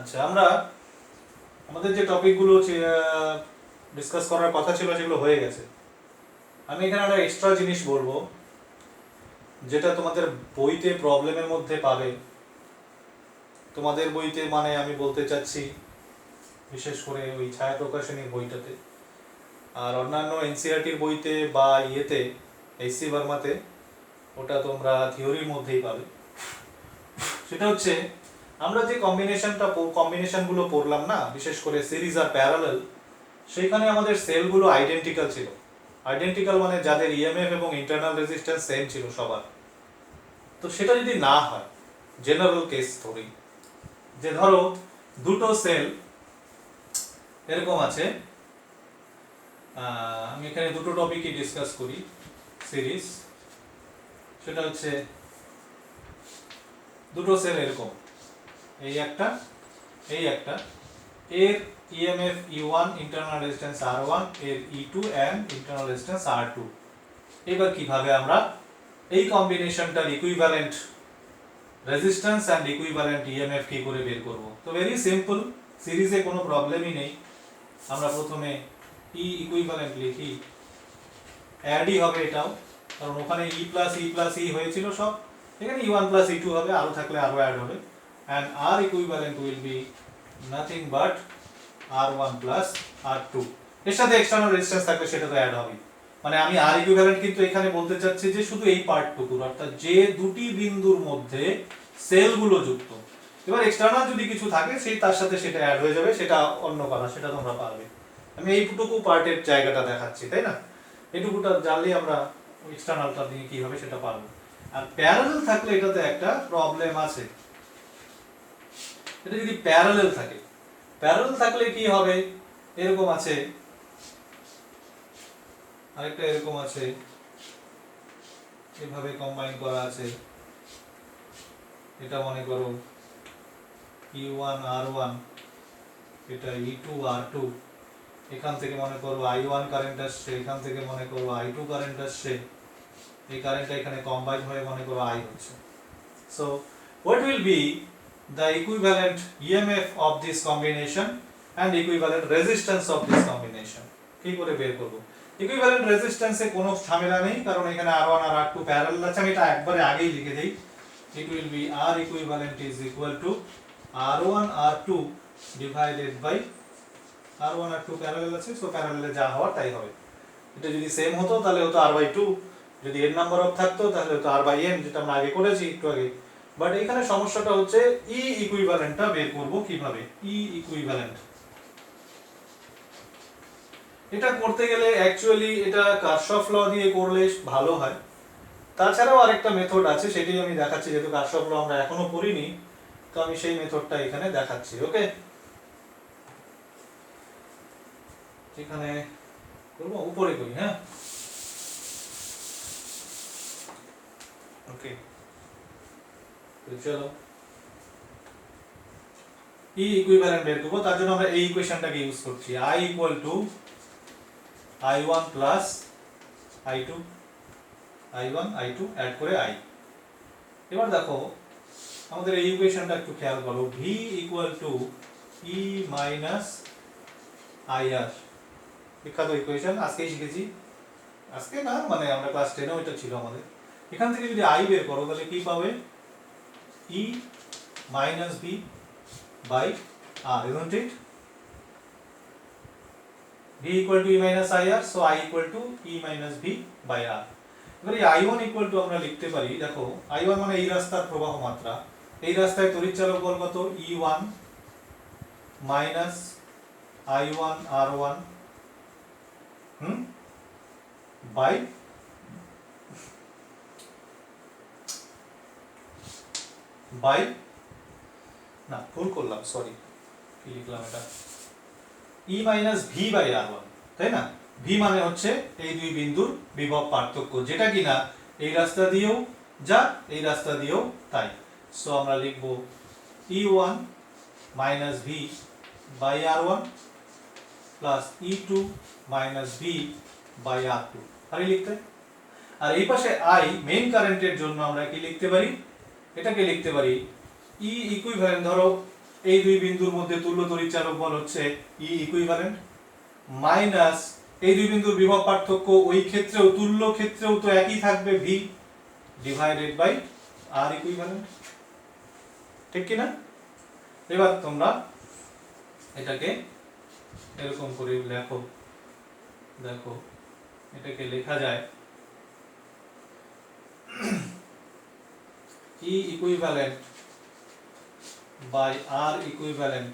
আচ্ছা, আমরা আমাদের যে টপিকগুলো ডিসকাস করার কথা ছিল সেগুলো হয়ে গেছে। আমি এখানে একটা এক্সট্রা জিনিস বলবো যেটা তোমাদের বইতে প্রবলেমের মধ্যে পাবে। তোমাদের বইতে মানে আমি বলতে চাচ্ছি বিশেষ করে ওই ছায়া প্রকাশনীর বইটাতে, আর অন্যান্য এনসিইআরটির বইতে বা ইয়েতে এইচসি বার্মাতে ওটা তোমরা থিওরির মধ্যেই পাবে। সেটা হচ্ছে আমরা যে কম্বিনেশনগুলো পড়লাম না, বিশেষ করে সিরিজ আর প্যারালাল, সেখানে আমাদের সেলগুলো আইডেন্টিক্যাল ছিল। আইডেন্টিক্যাল মানে যাদের ইএমএফ এবং ইন্টারনাল রেজিস্ট্যান্স সেম ছিল সবার। তো সেটা যদি না হয়, জেনারেল কেস ধরি, যে ধরো দুটো সেল এরকম আছে, আমি এখানে দুটো টপিকই ডিসকাস করি সিরিজ। সেটা হচ্ছে দুটো সেল এরকম, এই একটা এই একটা, এর EMF E1 internal resistance R1, এর E2 and internal resistance R2। এবার কিভাবে আমরা এই কম্বিনেশনটার equivalent resistance and equivalent EMF কি করে বের করব? তো ভেরি সিম্পল, সিরিজে কোনো প্রবলেমই নেই। আমরা প্রথমে ই ইকুইভ্যালেন্ট লিখি, অ্যাডই হবে এটাও, কারণ ওখানে ই প্লাস ই হয়েছিল সব, এখানে E1 প্লাস E2 হবে, আরো থাকলে আরো অ্যাড হবে, and R equivalent will be nothing but R1 plus R2। এর সাথে এক্সটার্নাল রেজিস্ট্যান্স থাকলে সেটা তো অ্যাড হবে। মানে আমি R equivalent কিন্তু এখানে বলতে চাচ্ছি যে শুধু এই পার্টটুকুর, অর্থাৎ যে দুটি বিন্দুর মধ্যে সেলগুলো যুক্ত। এবার এক্সটার্নাল যদি কিছু থাকে সেই তার সাথে সেটা অ্যাড হয়ে যাবে, সেটা অন্য কথা, সেটা তোমরা পারবে। আমি এইটুকু পার্টের জায়গাটা দেখাচ্ছি, তাই না? এইটুকুটা জানলেই আমরা এক্সটার্নালটা দিয়ে কি হবে সেটা পারবো। আর প্যারালাল থাকলে এটাতে একটা প্রবলেম আছে। এটা যদি প্যারালাল থাকে, প্যারালাল থাকলে কি হবে, এরকম আছে, আরেকটা এরকম আছে, এভাবে কম্বাইন করা আছে। এটা মনে করো E1 R1, এটা E2 R2, এখান থেকে মনে করো I1 কারেন্ট আসছে, এখান থেকে মনে করো I2 কারেন্ট আসছে, এই কারেন্টটা এখানে কম্বাইন হয়ে মনে করো I হচ্ছে। So what will be the equivalent EMF of this combination and equivalent resistance of this combination? কি করে বের করব? ইকুইভ্যালেন্ট রেজিস্ট্যান্সে কোনো ঝামেলা নেই, কারণ এখানে R1 আর R2 প্যারালাল আছে। আমি এটা একবারে আগেই লিখে দেই, it will be R equivalent is equal to R1 R2 divided by R1 R2 parallel আছে, সো প্যারালালে যা হওয়ার তাই হবে। এটা যদি সেম হতো তাহলে হতো R/2, যদি n নাম্বার অফ থাকতো তাহলে হতো R/n, যেটা আমরা আগে করেছি একটু আগে। বাট এখানে সমস্যাটা হচ্ছে ই ইকুইভ্যালেন্টটা বের করব কিভাবে। ই ইকুইভ্যালেন্ট এটা করতে গেলে অ্যাকচুয়ালি এটা কারশফ ল দিয়ে করলে ভালো হয়। তাছাড়াও আরেকটা মেথড আছে, সেটাই আমি দেখাচ্ছি, যেহেতু কারশফ ল আমরা এখনো পড়িনি, তো আমি সেই মেথডটা এখানে দেখাচ্ছি। ওকে, এখানে করব, উপরে করি, হ্যাঁ, ওকে। তো চলো ই ইকুইভ্যালেন্ট বের করব, তার জন্য আমরা এই ইকুয়েশনটাকে ইউজ করছি, i equal to i1 plus i2, i1 i2 add করে i। এবার দেখো আমাদের এই ইকুয়েশনটা একটু খেয়াল করো, v equal to E minus IR, বিখ্যাত ইকুয়েশন, আজকেই শিখেছি, আজকে না মানে আমরা ক্লাস 10 ওইটা ছিল আমাদের। এখান থেকে যদি i বের করো তাহলে কি পাবে, E minus V by R, isn't it? v equal to e minus ir, so I equal to e minus v by r। এবারে i1 equal to আমরা লিখতে পারি, দেখো i1 মানে এই রাস্তার প্রবাহ মাত্রা, এই রাস্তায় তড়িৎচালক বল কত, e1 minus i1 r1 by না ভুল করলাম, সরি, কি লিখলাম এটা, ই মাইনাস ভি বাই r1, তাই না? ভি মানে হচ্ছে এই দুই বিন্দুর বিভব পার্থক্য, যেটা কিনা এই রাস্তা দিয়েও যা এই রাস্তা দিয়েও তাই। সো আমরা লিখব e1 minus V by r1 plus e2 minus V by r2, আরে লিখতে। আর এই পাশে i মেইন কারেন্টের জন্য আমরা কি লিখতে পারি, এটাকে লিখতে পারি ই ইকুইভ্যালেন্ট, ধরো এই দুই বিন্দুর মধ্যে তুল্য তড়িৎচালক বল হচ্ছে ই ইকুইভ্যালেন্ট, মাইনাস এই দুই বিন্দুর বিভব পার্থক্য ওই ক্ষেত্রেও তুল্য ক্ষেত্রেও তো একই থাকবে, V divided by R equivalent, ঠিক কি না? এবার তোমরা এটাকে এরকম করে লেখো, দেখো এটাকে লেখা যায় E equivalent by R equivalent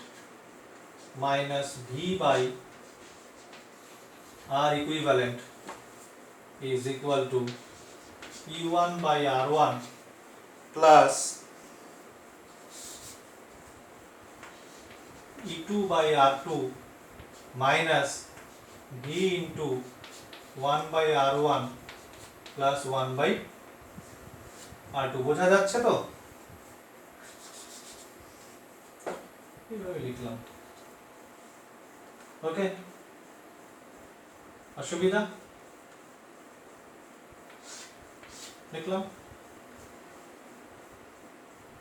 minus V by R equivalent is equal to E1 by R1 plus E2 by R2 minus V into 1 by R1 plus 1 by R2, বোঝা যাচ্ছে তো? এইভাবে লিখলাম, ওকে, অসুবিধা? লিখলাম।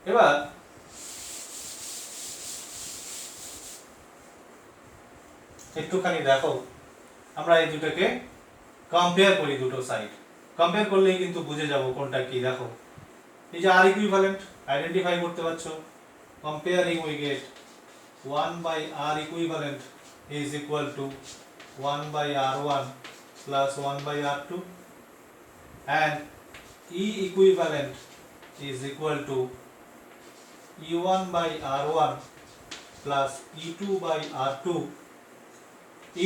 এবার একটুখানি দেখো, আমরা এই দুটোকে কম্পেয়ার করি, দুটো সাইড কম্পেয়ার করলেই কিন্তু বুঝে যাব কোনটা কি। দেখো এই যে আর ইকুইভ্যালেন্ট আইডেন্টিফাই করতে পারছো, comparing we get 1 by r equivalent is equal to 1 by r1 plus 1 by r2 and E equivalent is equal to E1 by r1 plus E2 by r2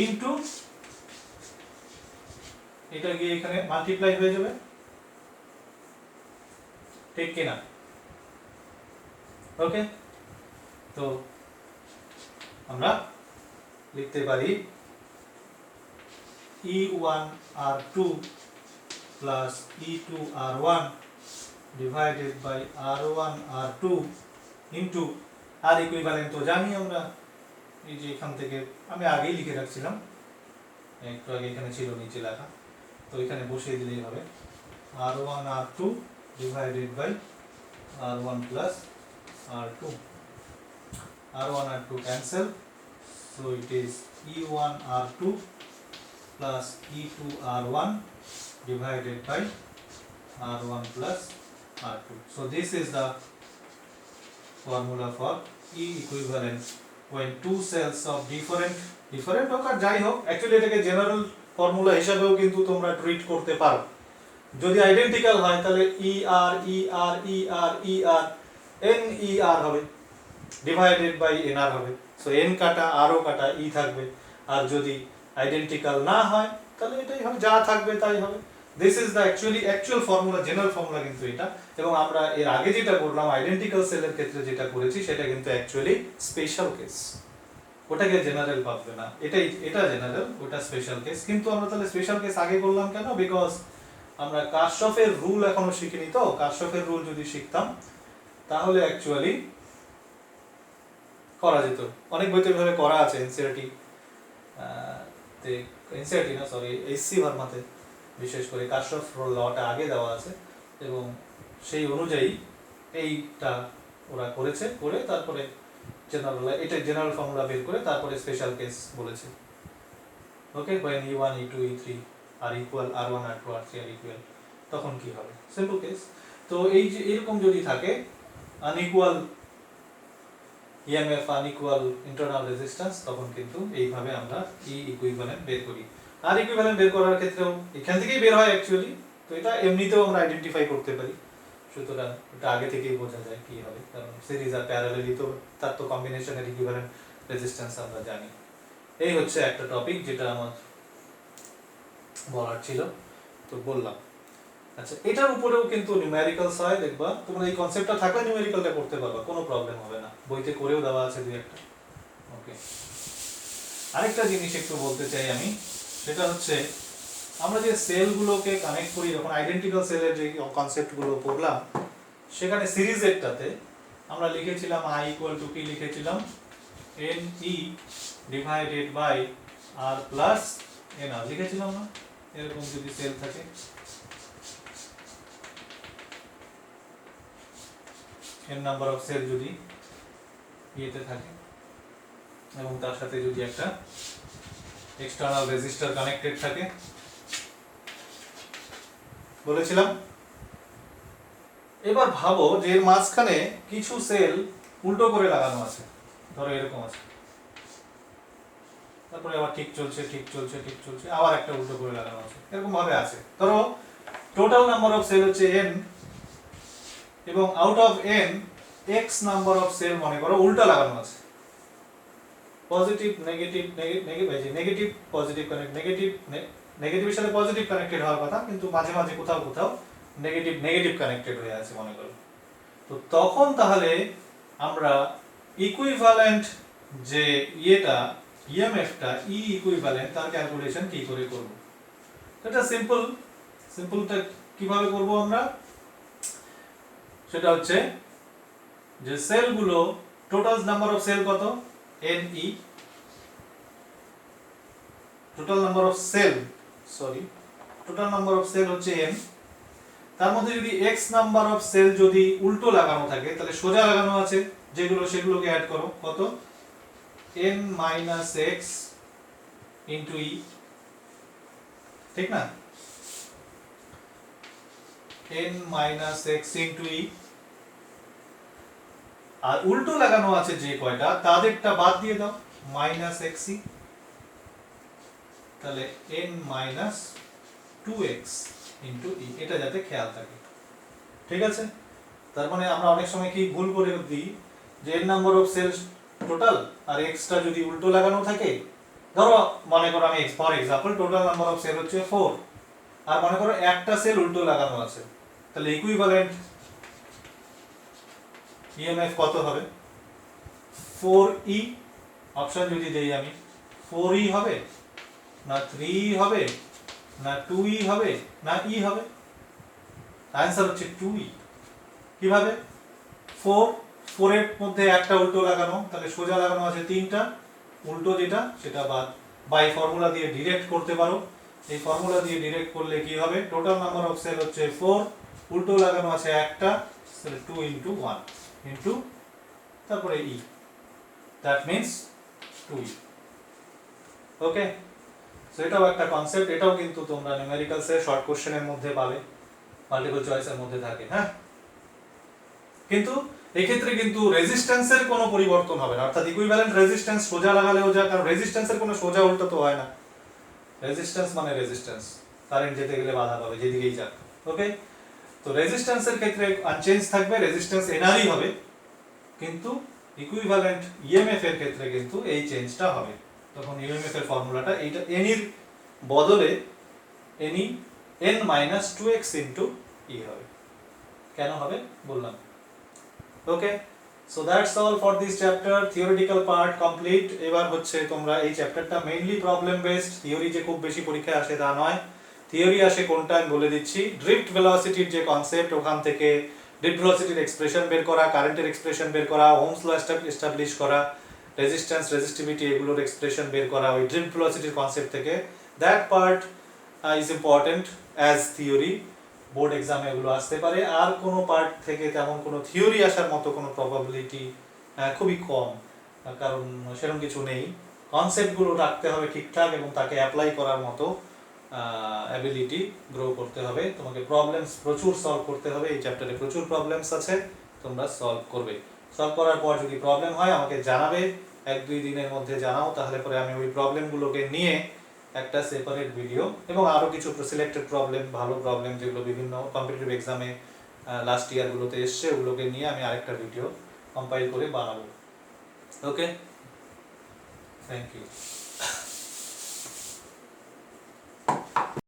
into এটা গিয়ে এখানে মাল্টিপ্লাই হয়ে যাবে, ঠিক কিনা? ওকে, তো আমরা লিখতে পারি E1 R2 plus E2 R1 divided by R1 R2 into R equivalent, তো জানি আমরা, এই যে এখান থেকে আমি আগেই লিখে রাখছিলাম, একটু আগে এখানে ছিল নিচে লেখা, তো এখানে বসিয়ে দিলেই হবে R1 R2 divided by R1 plus R2, R1 R2 cancel, so it is E1 R2 plus E2 R1 divided by R1 plus R2. So this is the formula for E equivalent when two cells of different হোক আর যাই হোক, অ্যাকচুয়ালি এটাকে জেনারেল ফর্মুলা হিসাবেও কিন্তু তোমরা ট্রিট করতে পারো। যদি আইডেন্টিক্যাল হয় তাহলে ই আর এন ই আর হবে ডিভাইডেড বাই এন আর হবে, সো এন কাটা আরও কাটা ই থাকবে। আর যদি আইডেন্টিক্যাল না হয় তাহলে এটাই হবে, যা থাকবে তাই হবে। This is the actual formula, general formula কিন্তু এটা। এবং আমরা এর আগে যেটা করলাম আইডেন্টিক্যাল সেলের ক্ষেত্রে যেটা করেছি সেটা কিন্তু অ্যাকচুয়ালি স্পেশাল কেস, ওটাকে জেনারেল ভাববে না, এটা জেনারেল, ওটা স্পেশাল কেস। কিন্তু আমরা তাহলে স্পেশাল কেস আগে করলাম কেন? বিকজ আমরা কারশফের রুল এখনো শিখিনি, তো কারশফের রুল যদি শিখতাম তাহলে অ্যাকচুয়ালি করা যেত, অনেক বইতে এভাবে করা আছে এনসিইআরটি তে, এনসিইআরটি না সরি এসসি ভার্মাতে বিশেষ করে কারশফ লটা আগে দেওয়া আছে এবং সেই অনুযায়ী এইটা ওরা করেছে, করে তারপরে জেনারেল এটা জেনারেল ফর্মুলা বের করে তারপরে স্পেশাল কেস বলেছে। Okay, when e1 e2 e3 are equal r1 r2 r3 are equal, তখন কি হবে, সিম্পল কেস। তো এই যে এরকম যদি থাকে unequal EMF unequal internal resistance, তখন কিন্তু এইভাবে আমরা ই ইকুইভ্যালেন্ট বের করি। আর ইকুইভ্যালেন্ট বের করার ক্ষেত্রেও এখান থেকেই বের হয় অ্যাকচুয়ালি, তো এটা এমনিতেও আমরা আইডেন্টিফাই করতে পারি, সুতরাং এটা আগে থেকেই বোঝা যায় কি হবে, কারণ সিরিজ আর প্যারালালি তো তার তো কম্বিনেশনের ইকুইভ্যালেন্ট রেজিস্ট্যান্স আমরা জানি। এই হচ্ছে একটা টপিক যেটা আমার বলার ছিল, তো বললাম। আচ্ছা, এটার উপরেও কিন্তু নিউমেরিক্যালস হয়, দেখবা তোমরা এই কনসেপ্টটা থাকলে নিউমেরিক্যালটা করতে পারবা, কোনো প্রবলেম হবে না, বইতে করেও দেওয়া আছে দুই একটা। ওকে, আরেকটা জিনিস একটু বলতে চাই আমি, সেটা হচ্ছে আমরা যে সেলগুলোকে কানেক্ট করি, যখন আইডেন্টিক্যাল সেলের যে কনসেপ্টগুলো পড়লাম, সেখানে সিরিজেরটাতে আমরা লিখেছিলাম i ইকুয়াল টু কি লিখেছিলাম, NE divided by R plus NR লিখেছিলাম না, এরকম যদি সেল থাকে, n নাম্বার অফ সেল যদি ইয়েতে থাকে এবং তার সাথে যদি একটা এক্সটার্নাল রেজিস্টার কানেক্টেড থাকে, বলেছিলাম। এবার ভাবো যে এর মাঝখানে কিছু সেল উল্টো করে লাগানো আছে, ধরো এরকম আছে, তারপরে আবার ঠিক চলছে ঠিক চলছে ঠিক চলছে, আবার একটা উল্টো করে লাগানো আছে, এরকম ভাবে আছে। ধরো টোটাল নাম্বার অফ সেল হচ্ছে n এবং out of n x number of cell মনে করো উল্টা লাগানো আছে, positive negative negative positive connect, নেগেটিভের সাথে পজিটিভ কানেক্টেড হওয়ার কথা, কিন্তু মাঝে মাঝে কোথাও কোথাও নেগেটিভ নেগেটিভ কানেক্টেড হয়ে আছে মনে করো। তো তখন তাহলে আমরা ইকুইভ্যালেন্ট যে ইয়েটা ইএমএফটা ই ইকুইভ্যালেন্ট তার ক্যালকুলেশন কি করে করব, এটা সিম্পলটা কিভাবে করব আমরা, সেটা হচ্ছে যে সেলগুলো টোটাল নাম্বার অফ সেল কত, NE, total number of cell total number of cell হচ্ছে n, তার মধ্যে যদি x নাম্বার অফ সেল যদি উল্টো লাগানো থাকে, তাহলে সোজা লাগানো আছে যেগুলো সেগুলোকে অ্যাড করো, কত, n minus x into e, ঠিক না, n minus x into e, আর উল্টো লাগানো আছে যে কয়টা তাদেরটা বাদ দিয়ে দাও, মাইনাস xc, তাহলে n minus 2x into e, এটা যাতে খেয়াল থাকে, ঠিক আছে। তার মানে আমরা অনেক সময় কি ভুল করে দিই, যে n number of cell total আর x টা যদি উল্টো লাগানো থাকে, ধরো মনে করো আমি for example total number of cell হচ্ছে 4 আর মনে করো একটা সেল উল্টো লাগানো আছে, তাহলে ইকুইভ্যালেন্ট ইএমএফ কত হবে, 4e, অপশন যদি দেই আমি 4e হবে না 3e হবে না 2e হবে না e হবে, आंसर হচ্ছে 2e। কিভাবে, 4 এর মধ্যে একটা উল্টো লাগানো, তাহলে সোজা লাগানো আছে তিনটা, উল্টো যেটা সেটা বাদ, বাই ফর্মুলা দিয়ে ডিরেক্ট করতে পারো, এই ফর্মুলা দিয়ে ডিরেক্ট করলে কি হবে, টোটাল নাম্বার অফ সেল হচ্ছে 4, উল্টো লাগানো আছে একটা, তাহলে 2 ইনটু 1 ইনটু তারপরে e, that means 2e। Okay, so এটাও একটা কনসেপ্ট, এটাও কিন্তু তোমরা নিউমেরিক্যালস এর শর্ট কোশ্চেনের মধ্যে পাবে, মাল্টিপল চয়েসের মধ্যে থাকে, হ্যাঁ। কিন্তু এই ক্ষেত্রে কিন্তু রেজিস্ট্যান্সের কোনো পরিবর্তন হবে না, অর্থাৎ ইকুইভ্যালেন্ট রেজিস্ট্যান্স সোজা লাগালেও যা, কারণ রেজিস্ট্যান্সের কোনো সোজা উল্টো তো হয় না, রেজিস্ট্যান্স মানে রেজিস্ট্যান্স, কারেন্ট যেতে গেলে বাধা পাবে যেদিকেই যাক। ওকে, তো রেজিস্ট্যান্সের ক্ষেত্রে আনচেঞ্জ থাকবে, রেজিস্ট্যান্স এনআরই হবে, কিন্তু ইকুইভ্যালেন্ট ইএমএফ এর ক্ষেত্রে কিন্তু এই চেঞ্জটা হবে, তখন ইএমএফ এর ফর্মুলাটা এইটা n এর বদলে NE n minus 2x into e হবে। কেন হবে বললাম। Okay, so that's all for this chapter, theoretical part complete. এবার হচ্ছে তোমরা এই চ্যাপ্টারটা মেইনলি প্রবলেম বেসড, থিওরি যে খুব বেশি পরীক্ষায় আসে তা নয়, থিওরি আসে কোনটা আমি বলে দিচ্ছি, ড্রিফট ভেলোসিটির যে কনসেপ্ট, ওখান থেকে ড্রিফট ভেলোসিটির এক্সপ্রেশন বের করা, কারেন্টের এক্সপ্রেশন বের করা, ওহমস ল এস্টাবলিশ করা, রেজিস্ট্যান্স রেজিস্টিভিটি এগুলোর এক্সপ্রেশন বের করা ওই ড্রিম ভেলোসিটির কনসেপ্ট থেকে, that part is important as theory, board এক্সামে এগুলো আসতে পারে। আর কোনো পার্ট থেকে তেমন কোনো থিওরি আসার মতো কোনো প্রবাবিলিটি খুবই কম, কারণ সেরকম কিছু নেই। কনসেপ্টগুলো রাখতে হবে ঠিকঠাক এবং তাকে অ্যাপ্লাই করার মতো অ্যাবিলিটি গ্রো করতে হবে। তোমাকে প্রবলেমস প্রচুর সলভ করতে হবে, এই চ্যাপ্টারে প্রচুর প্রবলেমস আছে, তোমরা সলভ করবে। সলভ করার পর যদি প্রবলেম হয় আমাকে জানাবে, 1-2 দিনের মধ্যে জানাও, তাহলে পরে আমি ওই প্রবলেমগুলোকে নিয়ে একটা সেপারেট ভিডিও এবং আরও কিছু সিলেক্টেড প্রবলেম, ভালো প্রবলেম যেগুলো বিভিন্ন কম্পিটিটিভ এক্সামে লাস্ট ইয়ারগুলোতে এসছে, ওগুলোকে নিয়ে আমি আরেকটা ভিডিও কম্পাইল করে বানাবো। ওকে, থ্যাংক ইউ।